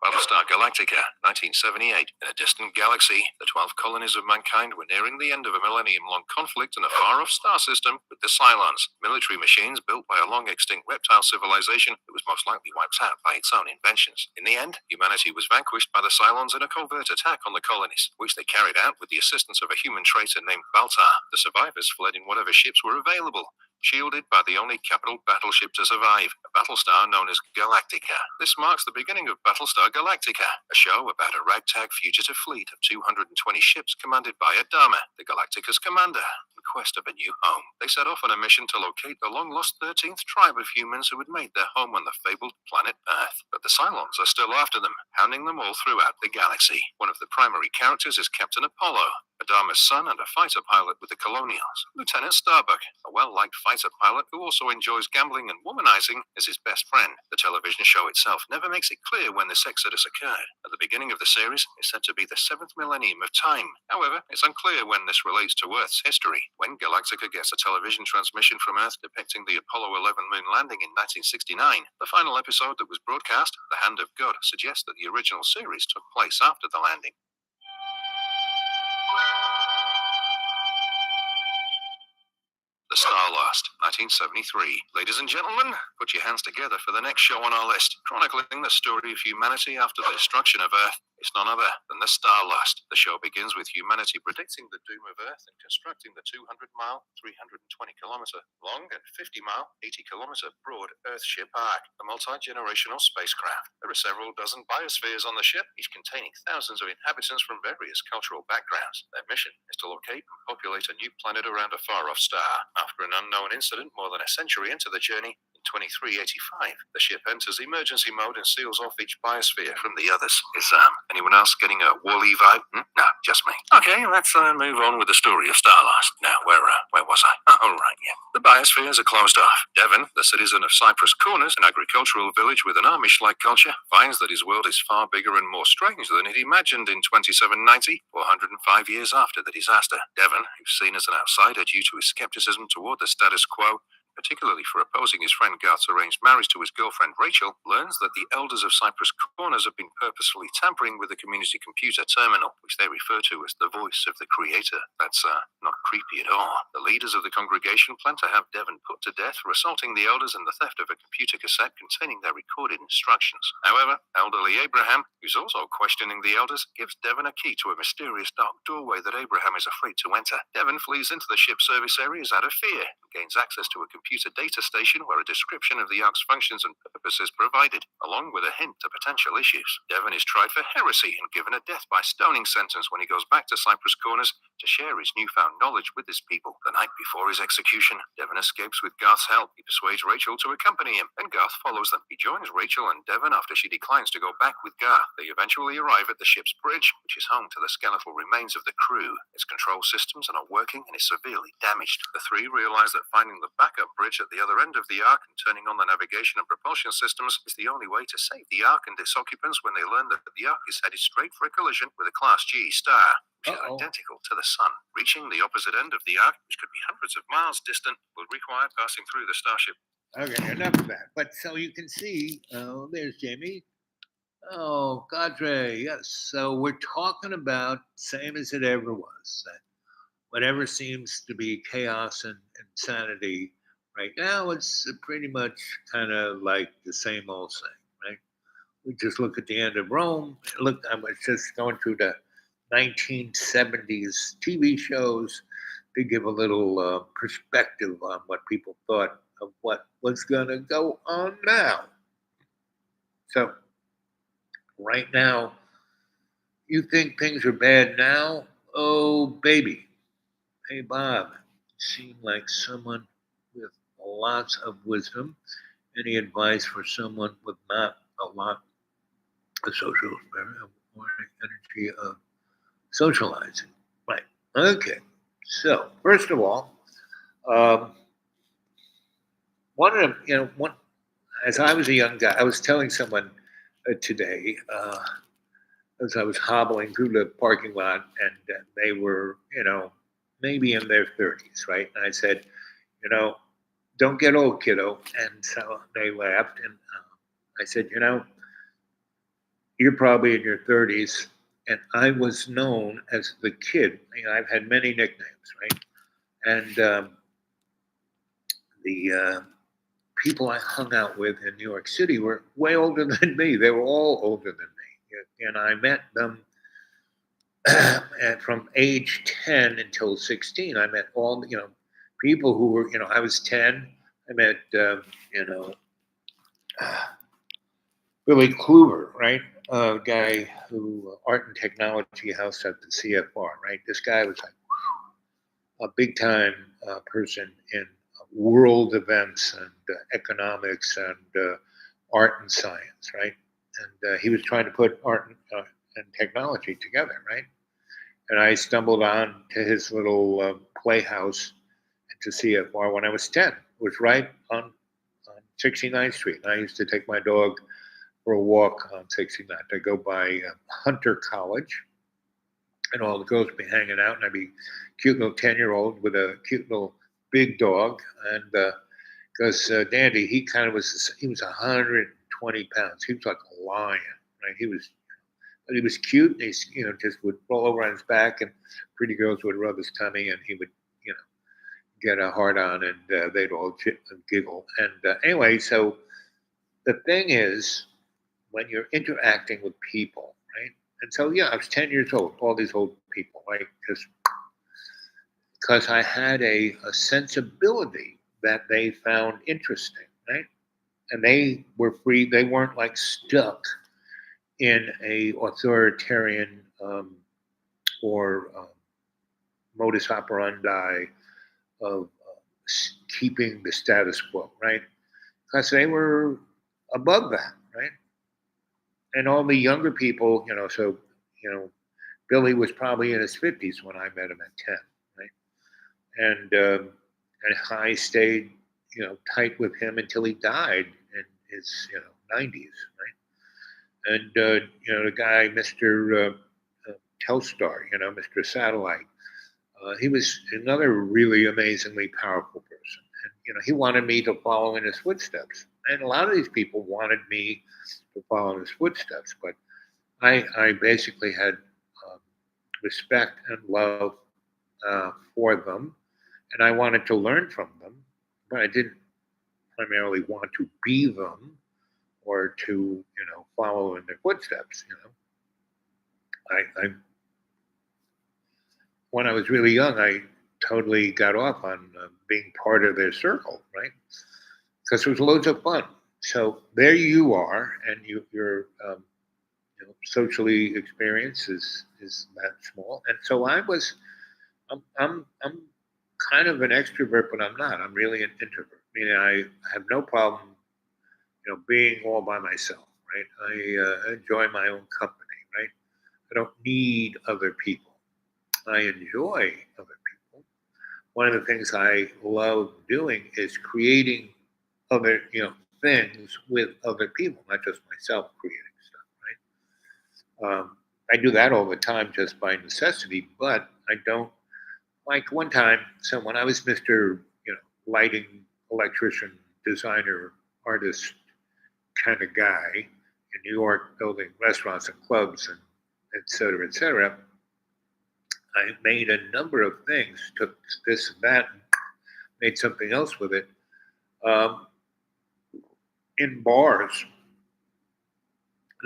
Battlestar Galactica, 1978. In a distant galaxy, the 12 colonies of mankind were nearing the end of a millennium-long conflict in a far-off star system with the Cylons, military machines built by a long-extinct reptile civilization that was most likely wiped out by its own inventions. In the end, humanity was vanquished by the Cylons in a covert attack on the colonies, which they carried out with the assistance of a human traitor named Baltar. The survivors fled in whatever ships were available, shielded by the only capital battleship to survive, a battlestar known as Galactica. This marks the beginning of Battlestar Galactica, a show about a ragtag fugitive fleet of 220 ships commanded by Adama, the Galactica's commander, in quest of a new home. They set off on a mission to locate the long-lost 13th tribe of humans who had made their home on the fabled planet Earth. But the Cylons are still after them, hounding them all throughout the galaxy. One of the primary characters is Captain Apollo, Adama's son and a fighter pilot with the Colonials. Lieutenant Starbuck, a well-liked fighter pilot who also enjoys gambling and womanizing, is his best friend. The television show itself never makes it clear when this exodus occurred. At the beginning of the series, it's said to be the 7th millennium of time. However, it's unclear when this relates to Earth's history. When Galactica gets a television transmission from Earth depicting the Apollo 11 moon landing in 1969, the final episode that was broadcast, The Hand of God, suggests that the original series took place after the landing. The Starlost, 1973. Ladies and gentlemen, put your hands together for the next show on our list, chronicling the story of humanity after the destruction of Earth. It's none other than the Starlost. The show begins with humanity predicting the doom of Earth and constructing the 200-mile, 320-kilometer long and 50-mile, 80-kilometer broad Earthship Ark, a multi-generational spacecraft. There are several dozen biospheres on the ship, each containing thousands of inhabitants from various cultural backgrounds. Their mission is to locate and populate a new planet around a far-off star. After an unknown incident more than a century into the journey, in 2385, the ship enters emergency mode and seals off each biosphere from the others. Is anyone else getting a Wall-E vibe? No, just me. Okay, let's move on with the story of Starlost. Now, where was I? Oh, right, yeah. The biospheres are closed off. Devon, the citizen of Cypress Corners, an agricultural village with an Amish-like culture, finds that his world is far bigger and more strange than he'd imagined in 2790, 405 years after the disaster. Devon, who's seen as an outsider due to his skepticism toward the status quo, particularly for opposing his friend Garth's arranged marriage to his girlfriend Rachel, learns that the elders of Cypress Corners have been purposefully tampering with the community computer terminal, which they refer to as the voice of the creator. That's not creepy at all. The leaders of the congregation plan to have Devon put to death for assaulting the elders and the theft of a computer cassette containing their recorded instructions. However, elderly Abraham, who's also questioning the elders, gives Devon a key to a mysterious dark doorway that Abraham is afraid to enter. Devon flees into the ship's service areas out of fear and gains access to a computer data station where a description of the Ark's functions and purpose is provided, along with a hint to potential issues. Devon is tried for heresy and given a death by stoning sentence when he goes back to Cypress Corners to share his newfound knowledge with his people. The night before his execution, Devon escapes with Garth's help. He persuades Rachel to accompany him, and Garth follows them. He joins Rachel and Devon after she declines to go back with Garth. They eventually arrive at the ship's bridge, which is home to the skeletal remains of the crew. Its control systems are not working and is severely damaged. The three realize that finding the backup bridge at the other end of the Ark and turning on the navigation and propulsion systems is the only way to save the Ark and its occupants when they learn that the Ark is headed straight for a collision with a Class G star, which is identical to the Sun. Reaching the opposite end of the Ark, which could be hundreds of miles distant, will require passing through the starship. Okay, enough of that. But so you can see, there's Jamie. Oh, Godre, yes. So we're talking about same as it ever was. That whatever seems to be chaos and insanity right now, it's pretty much kind of like the same old thing, right? We just look at the end of Rome. Look, I was just going through the 1970s TV shows to give a little perspective on what people thought of what was going to go on now. So, right now, you think things are bad now? Oh, baby. Hey, Bob, you seem like someone with lots of wisdom. Any advice for someone with not a lot of social or energy of socializing? Right. Okay. So, first of all, as I was a young guy, I was telling someone today, as I was hobbling through the parking lot, and they were, maybe in their 30s, right? And I said, don't get old, kiddo. And so they laughed, and I said, you're probably in your 30s, and I was known as the kid. I've had many nicknames, right? And the people I hung out with in New York City were way older than me. They were all older than me. And I met them from age 10 until 16. I met all, people who were, I was 10. I met, Billy Kluver, right? A guy who, Art and Technology House at the CFR, right? This guy was like a big time person in world events and economics and art and science, right? And he was trying to put art and technology together, right? And I stumbled on to his little playhouse to CFR when I was 10. It was right on 69th Street. And I used to take my dog for a walk on 69th. I'd go by Hunter College, and all the girls would be hanging out, and I'd be a cute little 10-year-old with a cute little big dog. And because Dandy, he was 120 pounds. He was like a lion, right? He was cute. And he, just would roll over on his back, and pretty girls would rub his tummy, and he would, get a hard on, and they'd all giggle. And anyway, so the thing is, when you're interacting with people, right? And so, I was 10 years old, all these old people, right? Just because I had a sensibility that they found interesting, right? And they were free. They weren't like stuck in a authoritarian or modus operandi of keeping the status quo, right? Because they were above that, right? And all the younger people, so, Billy was probably in his 50s when I met him at 10, right? And I stayed, tight with him until he died in his, 90s, right? And, the guy, Mr. Telstar, Mr. Satellite, he was another really amazingly powerful person. And he wanted me to follow in his footsteps. And a lot of these people wanted me to follow in his footsteps. But I basically had respect and love for them. And I wanted to learn from them. But I didn't primarily want to be them or to, follow in their footsteps. I when I was really young, I totally got off on being part of their circle, right? Because it was loads of fun. So there you are, and your socially experience is that small. And so I'm kind of an extrovert, but I'm not. I'm really an introvert. Meaning I have no problem, being all by myself, right? I enjoy my own company, right? I don't need other people. I enjoy other people. One of the things I love doing is creating other, things with other people, not just myself creating stuff, right? I do that all the time just by necessity, but I don't like one time. So when I was Mr. Lighting, electrician, designer, artist kind of guy in New York, building restaurants and clubs and et cetera, et cetera, I made a number of things, took this and that, and made something else with it. In bars,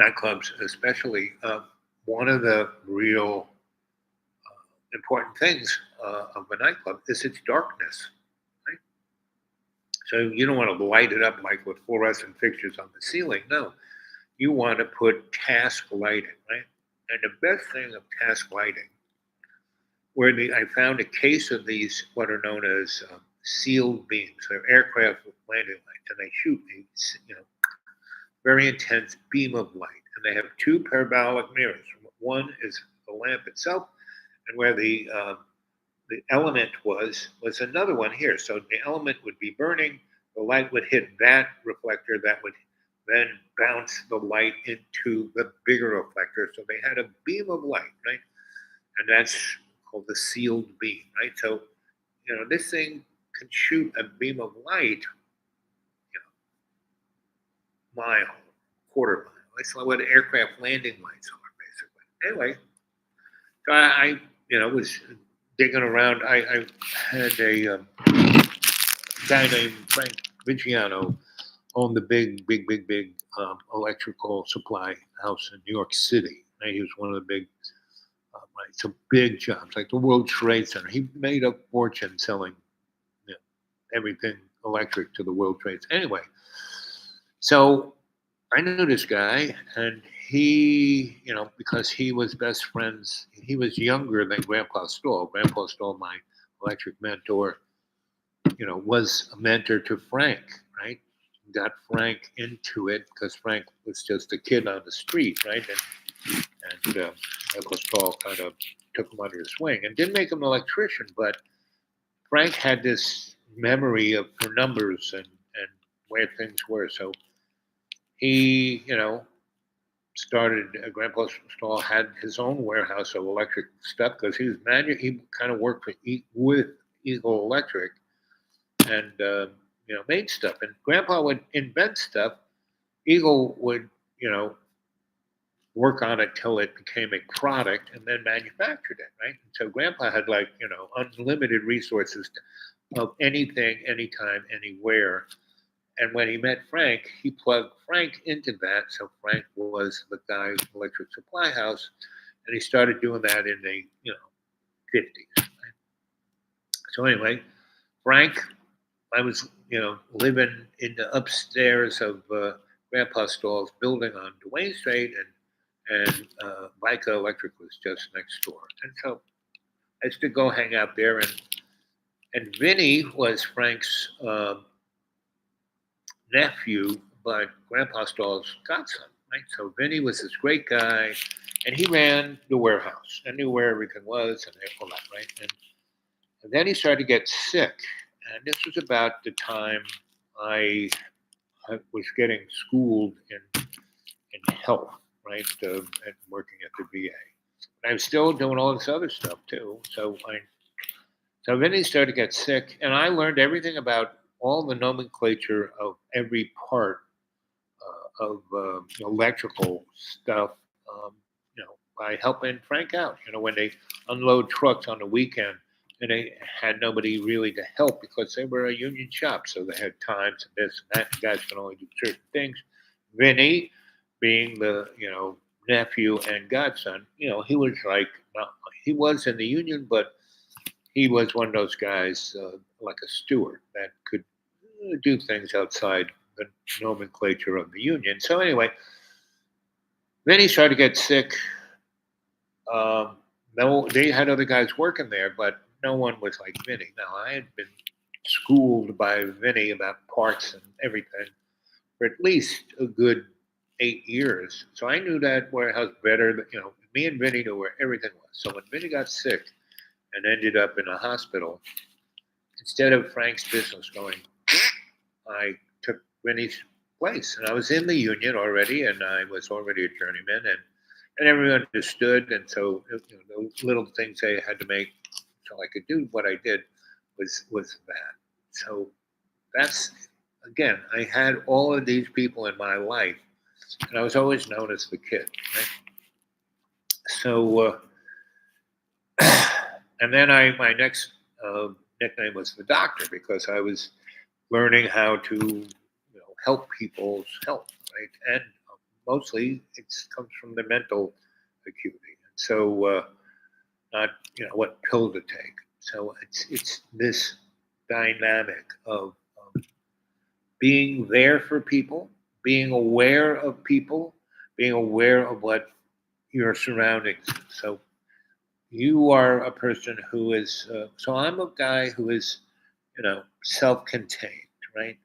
nightclubs especially, one of the real important things of a nightclub is its darkness. Right? So you don't want to light it up like with fluorescent fixtures on the ceiling. No, you want to put task lighting, right? And the best thing of task lighting, I found a case of these, what are known as sealed beams. They're aircraft landing lights, and they shoot a very intense beam of light. And they have two parabolic mirrors. One is the lamp itself, and where the element was another one here. So the element would be burning, the light would hit that reflector, that would then bounce the light into the bigger reflector. So they had a beam of light, right? And that's called the sealed beam, right? So, this thing can shoot a beam of light, mile, quarter mile. That's what aircraft landing lights are, basically. Anyway, so I was digging around. I had a guy named Frank Vigiano owned the big electrical supply house in New York City. And he was one of the big, some big jobs, like the World Trade Center. He made a fortune selling everything electric to the World Trade Center. Anyway, so I knew this guy, and he, because he was best friends, he was younger than Grandpa Stahl. Grandpa Stahl, my electric mentor, was a mentor to Frank, right? Got Frank into it because Frank was just a kid on the street, right? And Grandpa Stahl kind of took him under his wing and didn't make him an electrician, but Frank had this memory for numbers and where things were. So he, started, Grandpa Stahl had his own warehouse of electric stuff because he kind of worked with Eagle Electric and, made stuff. And Grandpa would invent stuff. Eagle would, work on it till it became a product and then manufactured it, right? And so Grandpa had unlimited resources of anything, anytime, anywhere. And when he met Frank, he plugged Frank into that. So Frank was the guy at Electric Supply House, and he started doing that in the 50s. Right? So anyway, Frank, I was living in the upstairs of Grandpa Stahl's building on Duane Street, and Vica Electric was just next door. And so I used to go hang out there, and Vinny was Frank's nephew, but Grandpa Stahl's godson, right? So Vinny was this great guy, and he ran the warehouse. I knew where everything was and all that, right? And then he started to get sick, and this was about the time I was getting schooled in health, right, and working at the VA. And I was still doing all this other stuff too. So Vinny started to get sick, and I learned everything about all the nomenclature of every part of electrical stuff, um, by helping Frank out. When they unload trucks on the weekend, and they had nobody really to help because they were a union shop, so they had times and this and that. And guys can only do certain things. Vinny, being the nephew and godson, he was like he was in the union, but he was one of those guys like a steward that could do things outside the nomenclature of the union. So anyway, then he started to get sick. No, they had other guys working there, but no one was like Vinny. Now, I had been schooled by Vinny about parts and everything for at least a good 8 years. So I knew that warehouse better than, me and Vinny knew where everything was. So when Vinny got sick and ended up in a hospital, instead of Frank's business going, I took Vinny's place. And I was in the union already, and I was already a journeyman, and everyone understood. And so the little things they had to make so I could do what I did was that. So that's, again, I had all of these people in my life, and I was always known as the kid. Right? So, and then my next nickname was the doctor, because I was learning how to help people's health, right? And mostly it comes from the mental acuity. And so not what pill to take. So it's this dynamic of being there for people, being aware of people, being aware of what your surroundings is. So you are a person who is. So I'm a guy who is, self-contained, right?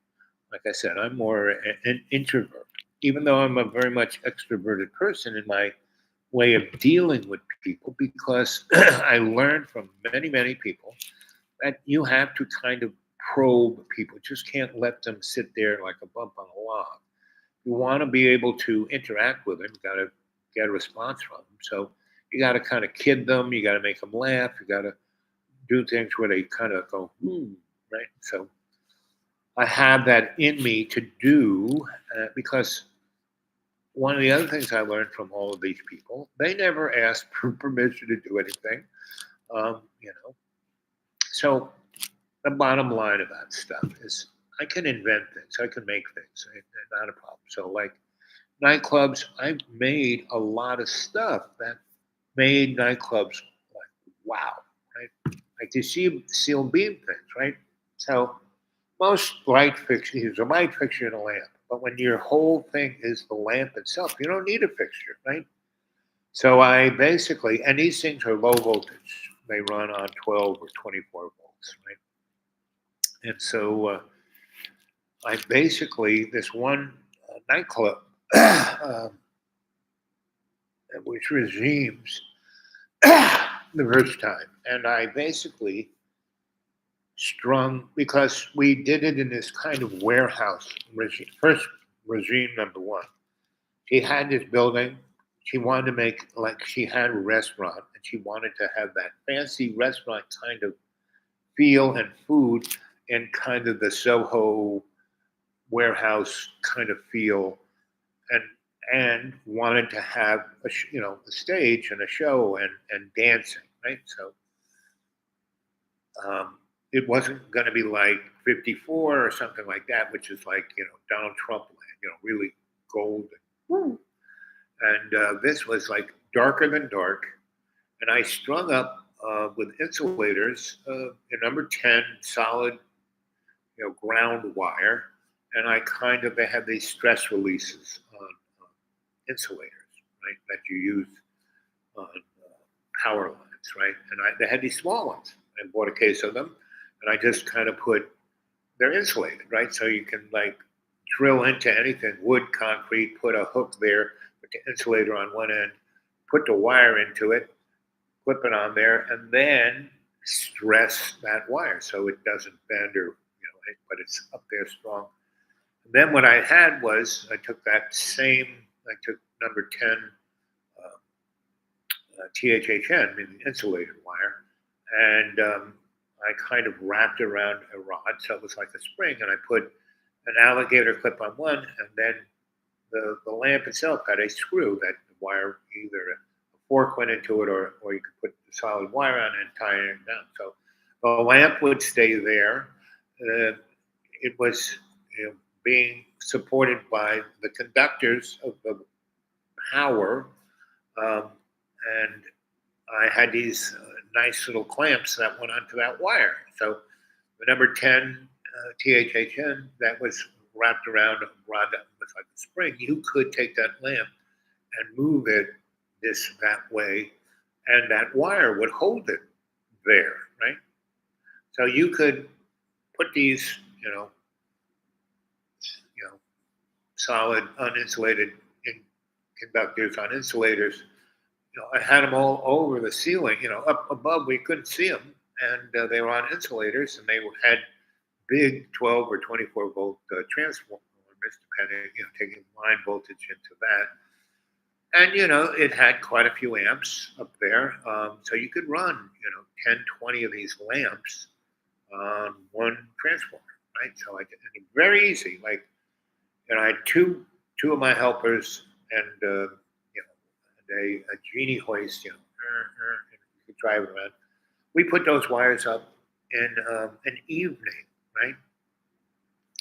Like I said, I'm more an introvert, even though I'm a very much extroverted person in my way of dealing with people, because I learned from many, many people that you have to kind of probe people. You just can't let them sit there like a bump on a log. You want to be able to interact with them. You got to get a response from them. So you got to kind of kid them. You got to make them laugh. You got to do things where they kind of go, right? So I have that in me to do, because one of the other things I learned from all of these people, they never asked for permission to do anything. So the bottom line of that stuff is I can invent things. I can make things. Not a problem. So like nightclubs, I've made a lot of stuff that made nightclubs like, wow, right? Like you see steel beam things, right? So most light fixture is a light fixture and a lamp. But when your whole thing is the lamp itself, you don't need a fixture, right? So I basically, and these things are low voltage. They run on 12 or 24 volts, right? And so I basically, this one nightclub, which regimes the first time. And I basically strung, because we did it in this kind of warehouse regime. First regime number one, she had this building. She wanted to make, like, she had a restaurant, and she wanted to have that fancy restaurant kind of feel and food, and kind of the Soho warehouse kind of feel, and wanted to have a stage and a show and dancing, right? So it wasn't going to be like 54 or something like that, which is like Donald Trump land, really golden. And this was like darker than dark, and I strung up with insulators, number 10 solid, ground wire, and I kind of, they had these stress releases on insulators, right, that you use on power lines, right? And they had these small ones. I bought a case of them, and I just kind of they're insulated, right? So you can like drill into anything, wood, concrete, put a hook there, put the insulator on one end, put the wire into it, clip it on there, and then stress that wire so it doesn't bend or, but it's up there strong. And then what I had was, I took number 10 THHN, meaning insulated wire, and I kind of wrapped around a rod, so it was like a spring, and I put an alligator clip on one, and then the lamp itself had a screw that the wire, either a fork went into it, or you could put the solid wire on and tie it down. So the lamp would stay there. It was, being supported by the conductors of the power, and I had these nice little clamps that went onto that wire. So the number 10 THHN that was wrapped around a rod that was like a spring, you could take that lamp and move it that way, and that wire would hold it there, right? So you could put these, solid uninsulated conductors on insulators. I had them all over the ceiling. Up above we couldn't see them, and they were on insulators, and they had big 12 or 24 volt transformers, depending, taking line voltage into that. And, it had quite a few amps up there. So you could run, 10, 20 of these lamps on one transformer, right? So I did it very easy. Like, I had two of my helpers and, a genie hoist, you could drive it around. We put those wires up in an evening, right?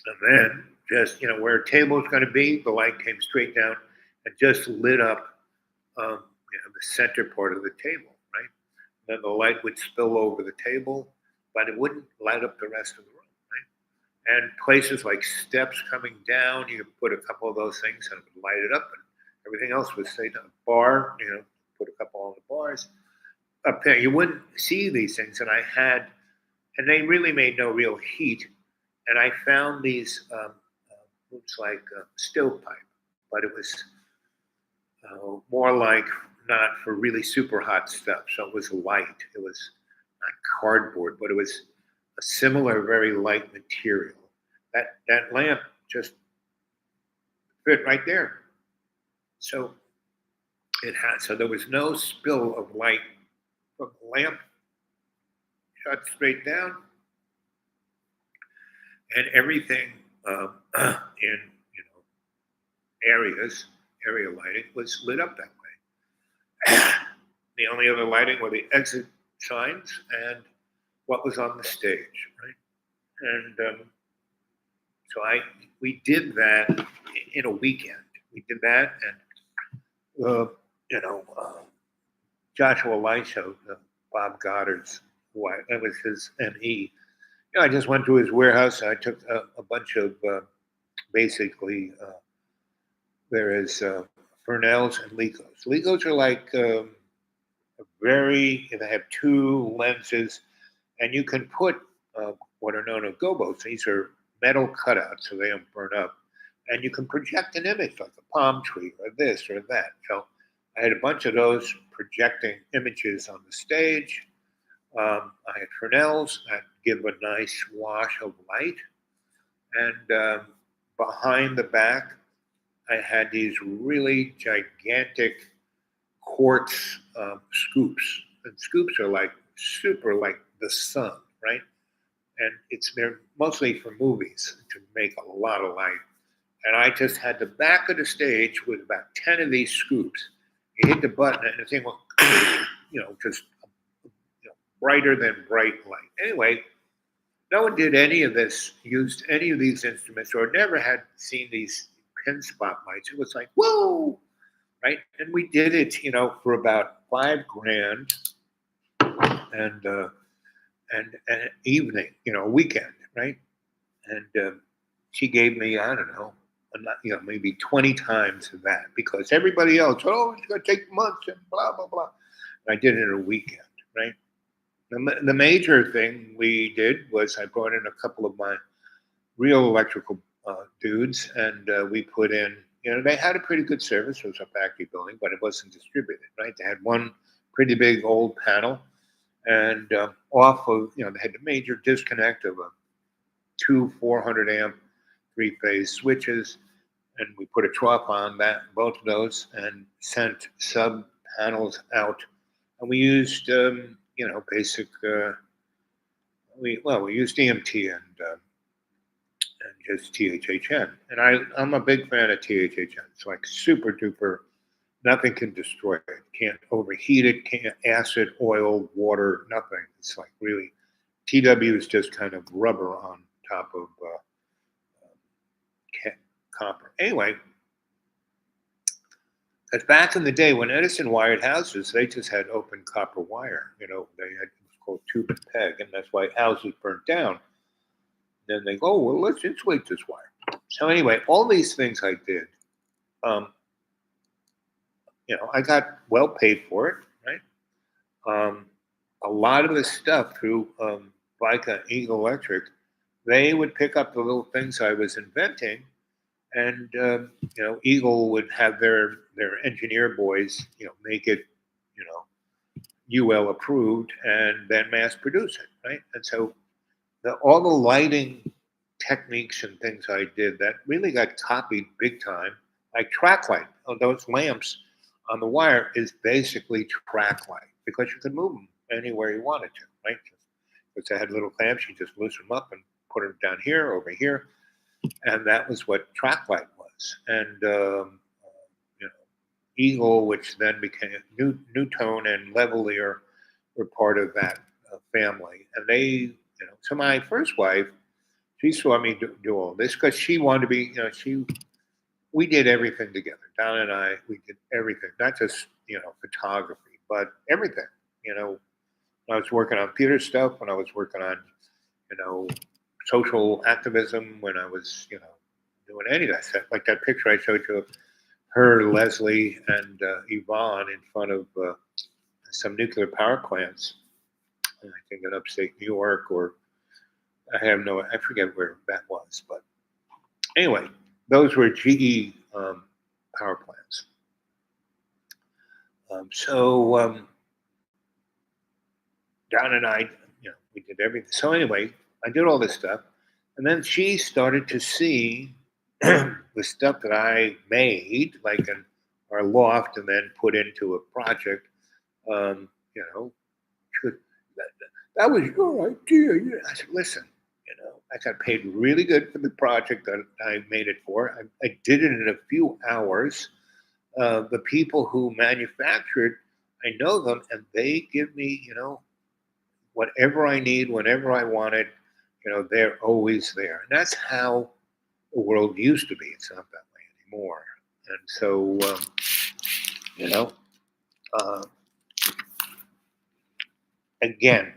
And then just, where a table is going to be, the light came straight down and just lit up, the center part of the table, right? Then the light would spill over the table, but it wouldn't light up the rest of the room, right? And places like steps coming down, you could put a couple of those things and it would light it up, and everything else would stay down. Bar, put a couple on the bars up there. You wouldn't see these things, and they really made no real heat. And I found these looks like stovepipe, but it was more like not for really super hot stuff. So it was light. It was not cardboard, but it was a similar, very light material. That lamp just fit right there. So so there was no spill of light from the lamp. Shut straight down, and everything in area lighting was lit up that way. The only other lighting were the exit signs and what was on the stage, right? And so we did that in a weekend. We did that, and Joshua Lysho, Bob Goddard's wife, that was his ME. I just went to his warehouse. I took a bunch of basically there is Fresnels and Legos. Legos are like they have two lenses, and you can put what are known as gobos. These are metal cutouts, so they don't burn up. And you can project an image like a palm tree or this or that. So I had a bunch of those projecting images on the stage. I had Fresnels that give a nice wash of light. And behind the back, I had these really gigantic quartz scoops. And scoops are like super like the sun, right? And they're mostly for movies to make a lot of light. And I just had the back of the stage with about 10 of these scoops. You hit the button and the thing will, just brighter than bright light. Anyway, no one did any of this, used any of these instruments, or never had seen these pin spot lights. It was like, whoa, right? And we did it, for about $5,000 and an evening, a weekend, right? And she gave me, I don't know, maybe 20 times that, because everybody else, it's going to take months and blah, blah, blah. And I did it in a weekend, right? The major thing we did was I brought in a couple of my real electrical dudes, and we put in, they had a pretty good service. It was a factory building, but it wasn't distributed, right? They had one pretty big old panel, and off of, they had a major disconnect of two 400 amp 3-phase switches, and we put a trough on both of those, and sent sub panels out. And we used, basic we use DMT and just THHN. And I'm a big fan of THHN. It's like super duper. Nothing can destroy it. Can't overheat it. Can't acid, oil, water. Nothing. It's like really. TW is just kind of rubber on top of copper. Anyway, because back in the day when Edison wired houses, they just had open copper wire. They had what's called tube and peg, and that's why houses burnt down. Then they go, oh, well, let's insulate this wire. So anyway, all these things I did, I got well paid for it, right? A lot of the stuff through Vica Eagle Electric, they would pick up the little things I was inventing, and Eagle would have their engineer boys, make it, UL approved, and then mass produce it, right? And so all the lighting techniques and things I did that really got copied big time, like track light. Those lamps on the wire is basically track light because you could move them anywhere you wanted to, right? Because they had little clamps, you just loosen them up and put them down here, over here, and that was what track light was. And Eagle, which then became Newtone and Levelier, were part of that family, and they. So my first wife, she saw me do all this because she wanted to be, we did everything together. Don and I, we did everything, not just, photography, but everything. When I was working on theater stuff, when I was working on, social activism, when I was, doing any of that stuff, like that picture I showed you of her, Leslie, and Yvonne in front of some nuclear power plants. I think in upstate New York, or I forget where that was, but anyway, those were GE power plants. Don and I, we did everything. So anyway, I did all this stuff, and then she started to see the stuff that I made, like in our loft, and then put into a project. That was your idea. I said, listen, I got paid really good for the project that I made it for. I did it in a few hours. The people who manufactured, I know them, and they give me, whatever I need, whenever I want it. They're always there. And that's how the world used to be. It's not that way anymore. And so, again,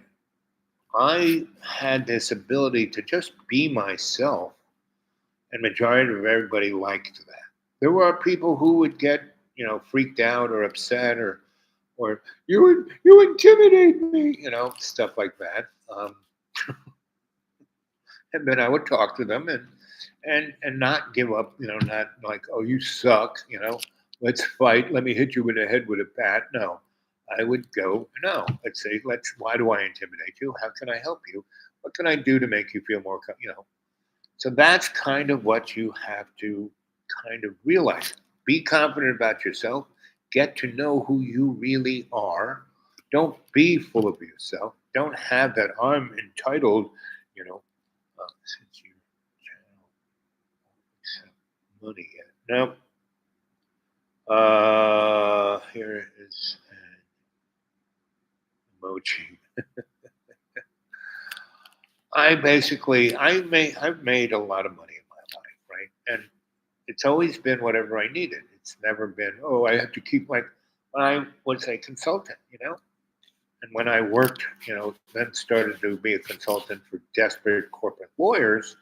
I had this ability to just be myself, and majority of everybody liked that. There were people who would get, freaked out or upset, or you intimidate me, stuff like that. And then I would talk to them and not give up, not like, oh, you suck, let's fight, let me hit you in the head with a bat. No. I would go, no, let's say, why do I intimidate you? How can I help you? What can I do to make you feel more, So that's kind of what you have to kind of realize. Be confident about yourself. Get to know who you really are. Don't be full of yourself. Don't have that I'm entitled, since you accept money yet. No. Here is emoji. I've made a lot of money in my life, right? And it's always been whatever I needed. It's never been, oh, I have to keep when I was a consultant, and when I worked, then started to be a consultant for desperate corporate lawyers,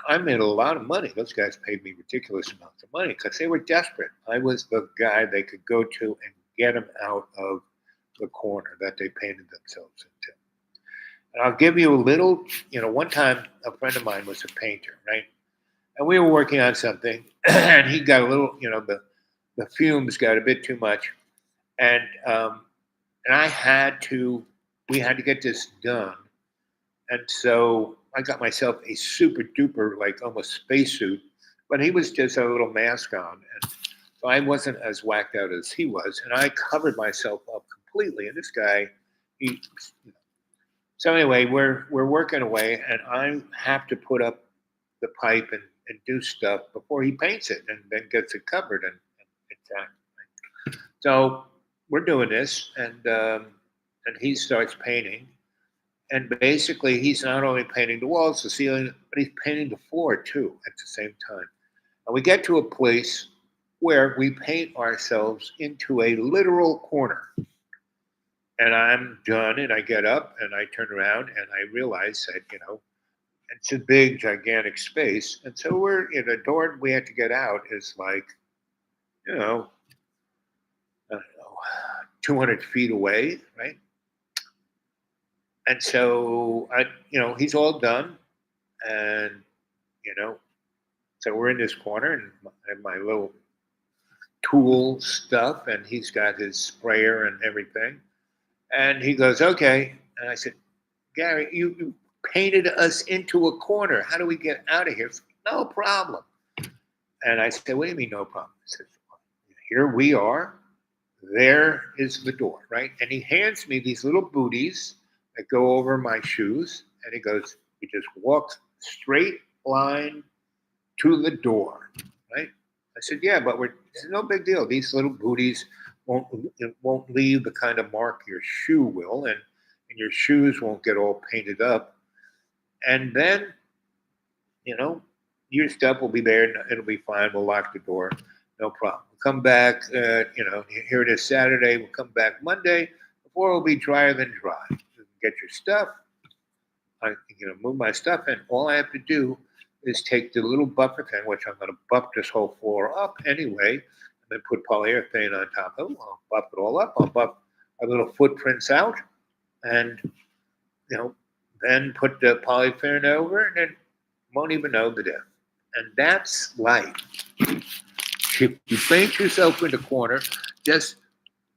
I made a lot of money. Those guys paid me ridiculous amounts of money because they were desperate. I was the guy they could go to and get them out of the corner that they painted themselves into. And I'll give you a little, one time a friend of mine was a painter, right? And we were working on something, and he got a little, the fumes got a bit too much. And we had to get this done. And so I got myself a super duper, like almost spacesuit, but he was just a little mask on. And so I wasn't as whacked out as he was. And I covered myself up completely. And this guy, So anyway, we're working away, and I have to put up the pipe and do stuff before he paints it, and then gets it covered and exactly. So we're doing this, and he starts painting, and basically he's not only painting the walls, the ceiling, but he's painting the floor too at the same time. And we get to a place where we paint ourselves into a literal corner. And I'm done, and I get up and I turn around and I realize that, it's a big, gigantic space. And so the door we had to get out is like, I don't know, 200 feet away, right? And so he's all done. And, so we're in this corner and my little tool stuff, and he's got his sprayer and everything. And he goes, okay. And I said, Gary, you painted us into a corner. How do we get out of here? No problem. And I said, what do you mean, no problem? I said, here we are. There is the door, right? And he hands me these little booties that go over my shoes. And he goes, you just walk straight line to the door, right? I said, yeah, but it's no big deal. These little booties won't leave the kind of mark your shoe will, and your shoes won't get all painted up. And then, your stuff will be there, and it'll be fine. We'll lock the door, no problem. We'll come back, here it is Saturday. We'll come back Monday. The floor will be drier than dry. You can get your stuff. I move my stuff, and all I have to do is take the little buffer thing, which I'm going to buff this whole floor up anyway, and then put polyurethane on top of it. I'll buff it all up. I'll buff our little footprints out, and then put the polyurethane over, and then won't even know the difference. And that's life. If you paint yourself in the corner, just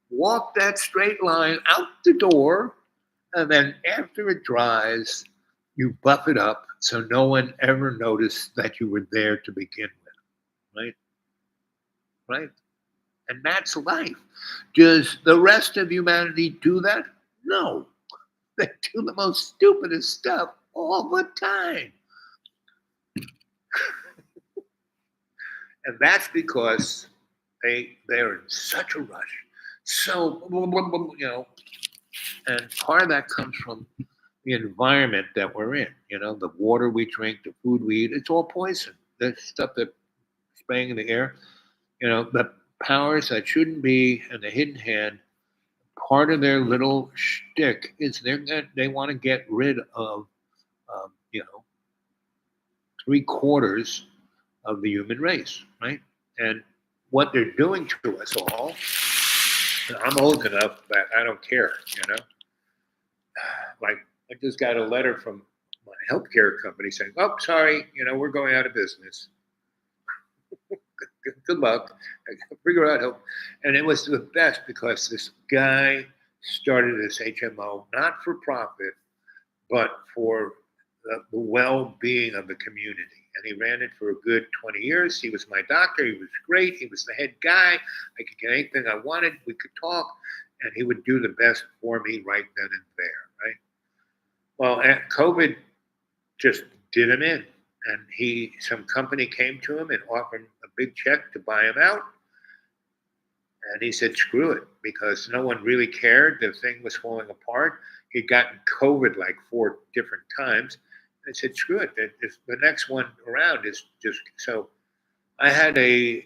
walk that straight line out the door, and then after it dries, you buff it up so no one ever noticed that you were there to begin with, right? Right? And that's life. Does the rest of humanity do that? No. They do the most stupidest stuff all the time. And that's because they're in such a rush. So, and part of that comes from the environment that we're in. The water we drink, the food we eat, it's all poison. The stuff that's spraying in the air, the powers that shouldn't be and the hidden hand, part of their little shtick is they want to get rid of, 3/4 of the human race, right? And what they're doing to us all, I'm old enough that I don't care, Like, I just got a letter from my healthcare company saying, oh, sorry, we're going out of business. Good luck. Figure out how. And it was the best because this guy started this HMO, not for profit, but for the well-being of the community. And he ran it for a good 20 years. He was my doctor. He was great. He was the head guy. I could get anything I wanted. We could talk, and he would do the best for me right then and there, right? Well, COVID just did him in. And some company came to him and offered him a big check to buy him out. And he said, screw it, because no one really cared. The thing was falling apart. He'd gotten COVID like 4 different times. I said, screw it. The next one around is just so. I had meant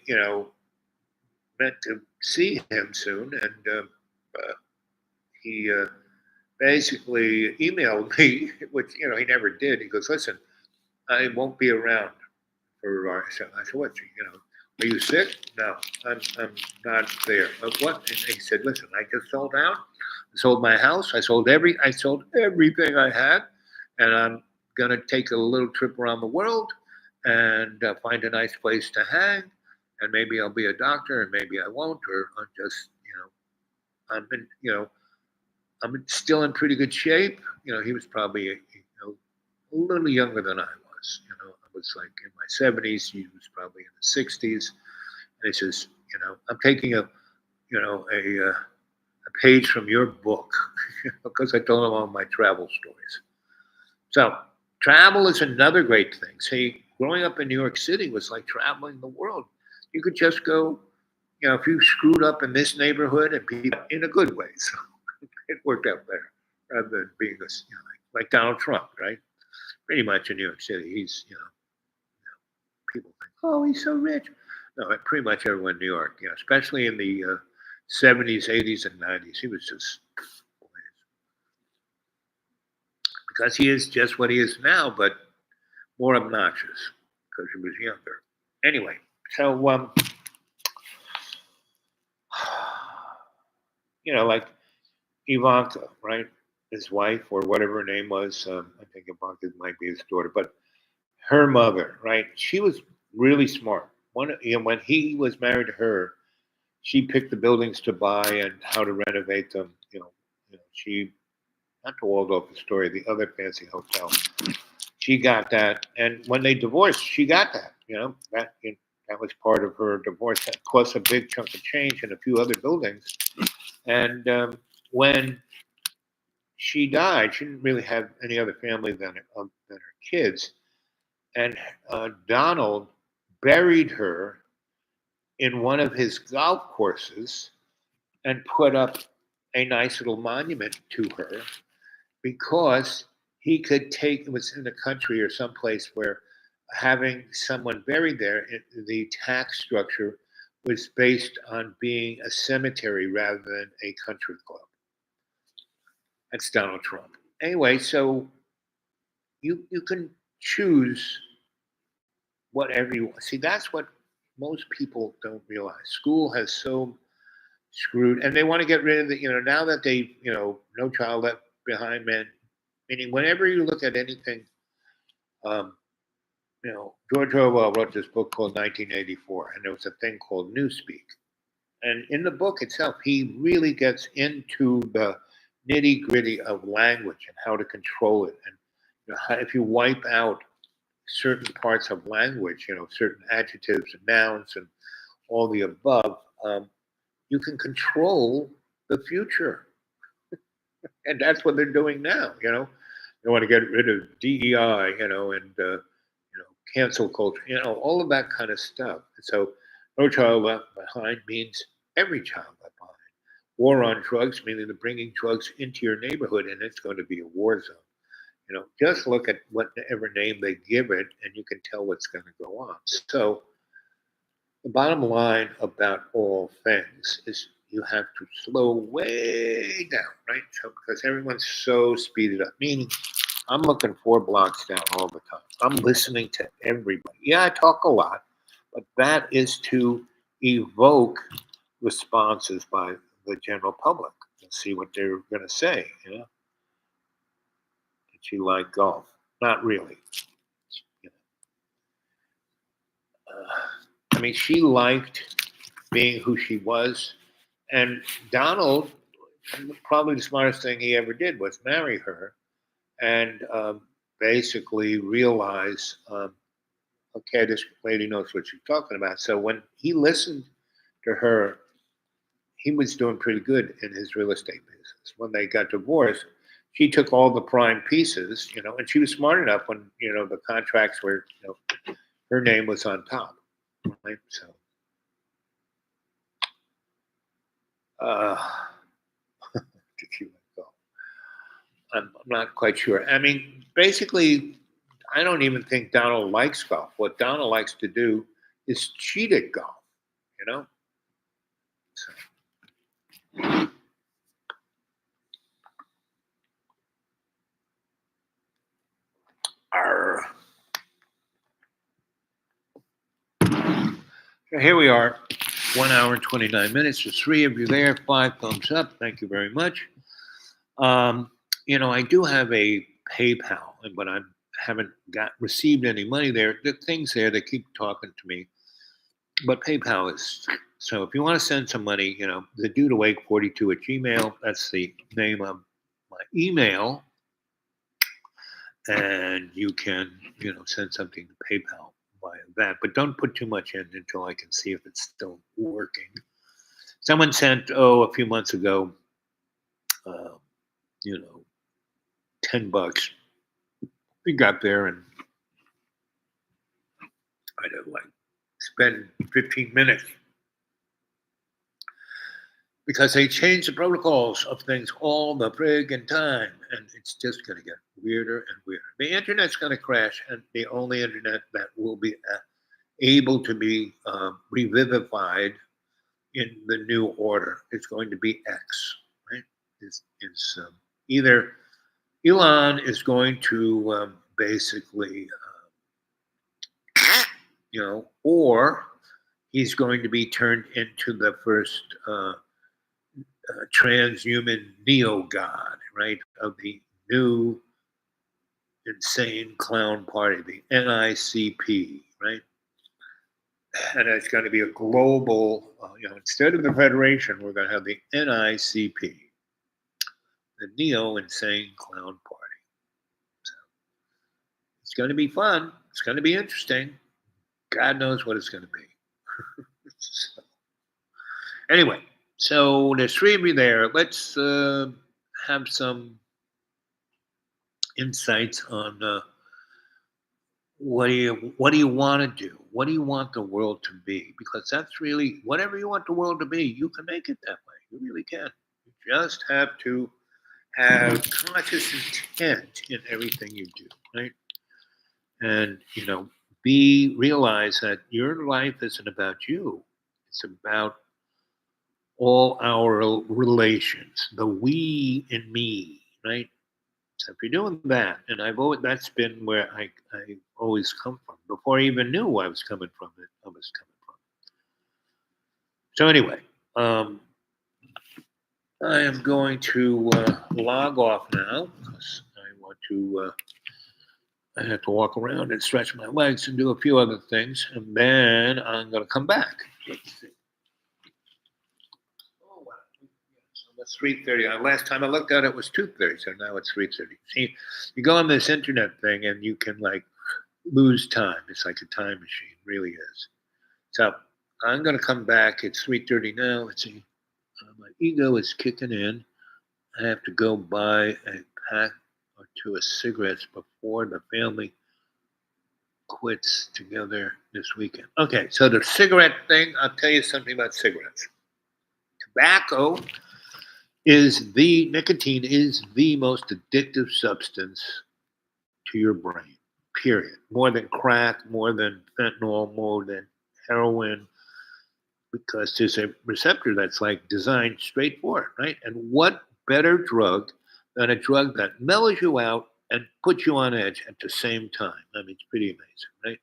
to see him soon, and he basically emailed me, which he never did. He goes, listen, I won't be around for. I said, what? Are you sick? No, I'm not there. What? And he said, listen, I just sold out. I sold my house. I sold everything I had, and I'm gonna take a little trip around the world and find a nice place to hang, and maybe I'll be a doctor, and maybe I won't, or I'm just, I'm still in pretty good shape. He was probably a little younger than I was. I was like in my 70s. He was probably in the 60s. And he says, I'm taking a a page from your book because I told him all my travel stories. So travel is another great thing. See, growing up in New York City was like traveling the world. You could just go, if you screwed up in this neighborhood and be in a good way. So it worked out better rather than being this, like Donald Trump, right? Pretty much in New York City, he's, people think, oh, he's so rich. No, pretty much everyone in New York, especially in the 70s, 80s, and 90s, he was just, because he is just what he is now, but more obnoxious because he was younger. Anyway, so, like Ivanka, right? His wife or whatever her name was. I think Ivanka might be his daughter, but her mother, right? She was really smart. When he was married to her, she picked the buildings to buy and how to renovate them. She, not the Waldorf Astoria, the other fancy hotel. She got that, and when they divorced, she got that. That was part of her divorce, plus a big chunk of change and a few other buildings. And when she died, she didn't really have any other family than her kids. And Donald buried her in one of his golf courses and put up a nice little monument to her because he could it was in the country or someplace where having someone buried there, the tax structure was based on being a cemetery rather than a country club. That's Donald Trump. Anyway, so you can choose whatever you want. See, that's what most people don't realize. School has so screwed, and they want to get rid of the, now that they, no child left behind, men. Meaning, whenever you look at anything, George Orwell wrote this book called 1984, and there was a thing called Newspeak. And in the book itself, he really gets into the nitty gritty of language and how to control it. And if you wipe out certain parts of language, certain adjectives and nouns and all the above, you can control the future. And that's what they're doing now, They want to get rid of DEI, and, cancel culture, all of that kind of stuff. So no child left behind means every child left behind. War on drugs, meaning they're bringing drugs into your neighborhood and it's going to be a war zone. Just look at whatever name they give it and you can tell what's going to go on. So the bottom line about all things is you have to slow way down, right? So because everyone's so speeded up, meaning I'm looking 4 blocks down all the time. I'm listening to everybody. Yeah, I talk a lot, but that is to evoke responses by the general public and see what they're going to say. Did she like golf? Not really. She liked being who she was, and Donald, probably the smartest thing he ever did was marry her, and basically realize, okay, this lady knows what she's talking about. So when he listened to her, he was doing pretty good in his real estate business. When they got divorced, she took all the prime pieces, and she was smart enough when, the contracts were, her name was on top, right? So, did she let go? I'm not quite sure. Basically, I don't even think Donald likes golf. What Donald likes to do is cheat at golf, So. So here we are, 1 hour and 29 minutes. There's 3 of you there, 5 thumbs up. Thank you very much. I do have a PayPal, but I haven't received any money there. There are things there that keep talking to me, but PayPal is. So if you want to send some money, the dudeawake42 at Gmail, that's the name of my email. And you can, send something to PayPal via that. But don't put too much in until I can see if it's still working. Someone sent, a few months ago, uh, you know, $10. We got there and I had to like spend 15 minutes because they change the protocols of things all the friggin' time, and it's just going to get weirder and weirder. The internet's going to crash, and the only internet that will be able to be revivified in the new order is going to be X, right? Is either Elon is going to basically, or he's going to be turned into the first transhuman neo god, right, of the new insane clown party, the NICP, right? And it's going to be a global, instead of the Federation, we're going to have the NICP, the Neo Insane Clown Party. So it's going to be fun. It's going to be interesting. God knows what it's going to be. So, anyway, so there's three of you there. Let's have some insights on what do you want to do? What do you want the world to be? Because that's really whatever you want the world to be, you can make it that way. You really can. You just have to have conscious intent in everything you do, right? And realize that your life isn't about you. It's about all our relations, the we and me, right? So if you're doing that, and that's been where I always come from. Before I even knew I was coming from it, I was coming from. So anyway, I am going to log off now because I want to. I have to walk around and stretch my legs and do a few other things, and then I'm going to come back. Let's see. Oh, wow. So it's 3:30. Last time I looked at it was 2:30, so now it's 3:30. See, you go on this internet thing and you can like lose time. It's like a time machine, it really is. So I'm going to come back. It's 3:30 now. Let's see. My ego is kicking in. I have to go buy a pack or two of cigarettes before the family quits together this weekend. Okay, so the cigarette thing, I'll tell you something about cigarettes. Nicotine is the most addictive substance to your brain, period. More than crack, more than fentanyl, more than heroin, because there's a receptor that's like designed straight for it, right? And what better drug than a drug that mellows you out and puts you on edge at the same time? I mean, it's pretty amazing, right?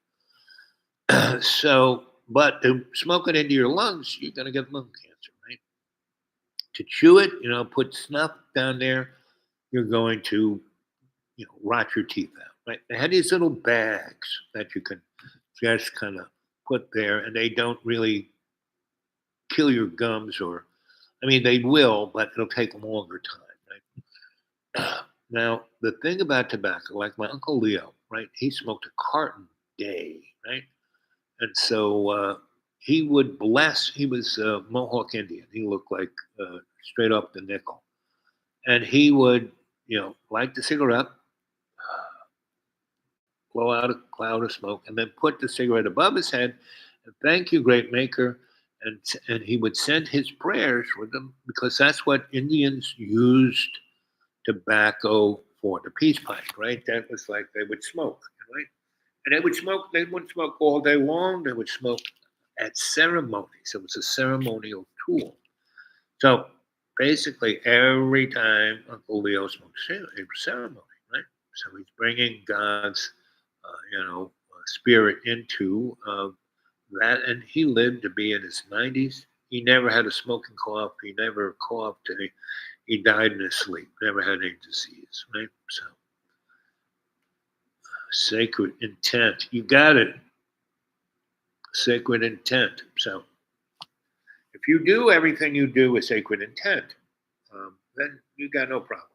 But to smoke it into your lungs, you're going to get lung cancer, right? To chew it, put snuff down there, you're going to, rot your teeth out, right? They had these little bags that you can just kind of put there, and they don't really kill your gums, they will, but it'll take a longer time, right? Now, the thing about tobacco, like my Uncle Leo, right? He smoked a carton a day, right? And so he would bless, he was a Mohawk Indian. He looked like straight up the nickel. And he would, light the cigarette, blow out a cloud of smoke, and then put the cigarette above his head and thank you, great maker. And he would send his prayers with them because that's what Indians used tobacco for, the peace pipe, right? That was like they would smoke, right? And they wouldn't smoke all day long. They would smoke at ceremonies. It was a ceremonial tool. So basically, every time Uncle Leo smoked, it was ceremony, right? So he's bringing God's, spirit into that, and he lived to be in his 90s. He never had a smoking cough. He never coughed. He died in his sleep. Never had any disease, right? So, sacred intent. You got it. Sacred intent. So, if you do everything you do with sacred intent, then you got no problems.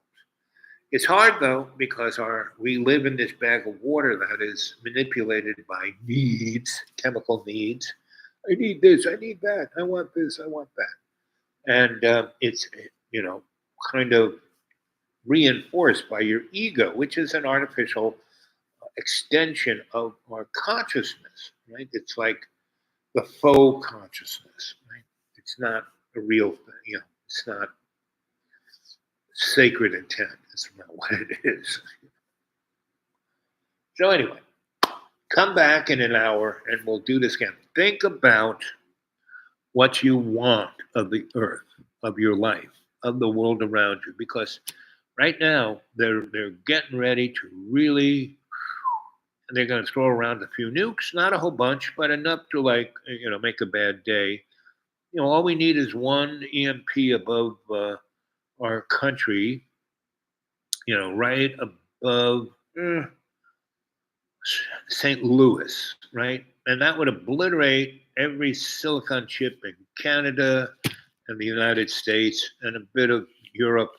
It's hard though because we live in this bag of water that is manipulated by needs, chemical needs. I need this, I need that, I want this, I want that, and it's kind of reinforced by your ego, which is an artificial extension of our consciousness, right? It's like the faux consciousness, right? It's not a real thing, it's not sacred intent. It's not what it is. So anyway, come back in an hour and we'll do this again. Think about what you want of the earth, of your life, of the world around you, because right now they're getting ready to really, and they're going to throw around a few nukes, not a whole bunch, but enough to make a bad day. All we need is one EMP above our country, right above St. Louis, right? And that would obliterate every silicon chip in Canada and the United States and a bit of Europe,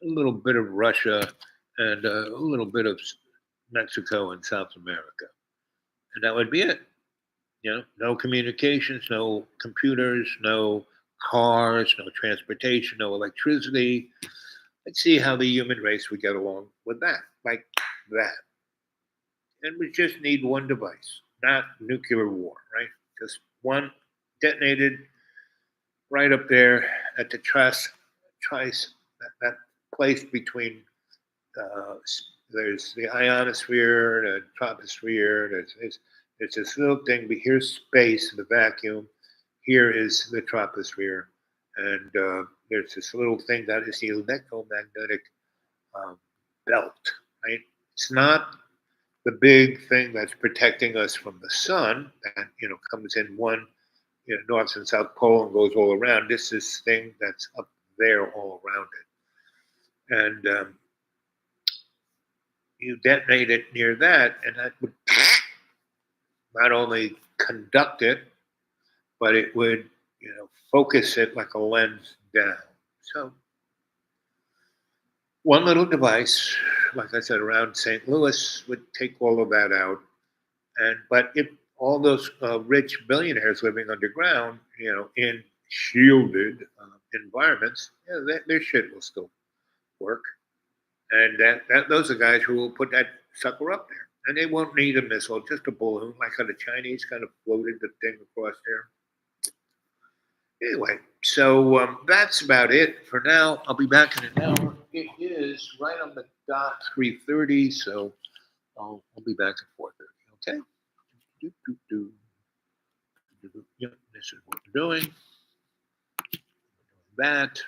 a little bit of Russia, and a little bit of Mexico and South America. And that would be it. No communications, no computers, no cars, no transportation, no electricity. Let's see how the human race would get along with that, like that. And we just need one device, not nuclear war, right? Just one detonated right up there at the that place between there's the ionosphere, the troposphere. There's this little thing, but here's space, the vacuum. Here is the troposphere, and there's this little thing that is the electromagnetic belt, right? It's not the big thing that's protecting us from the sun that comes in one north and south pole and goes all around. This is thing that's up there all around it, and you detonate it near that, and that would not only conduct it, but it would focus it like a lens down. So one little device, like I said, around St. Louis would take all of that out. But if all those rich billionaires living underground, in shielded environments, their shit will still work. And those are guys who will put that sucker up there. And they won't need a missile, just a balloon, like how the Chinese kind of floated the thing across there. Anyway, so that's about it for now. I'll be back in an hour. It is right on the dot 3:30, so I'll be back at 4:30. Okay. Yep, this is what we're doing. That.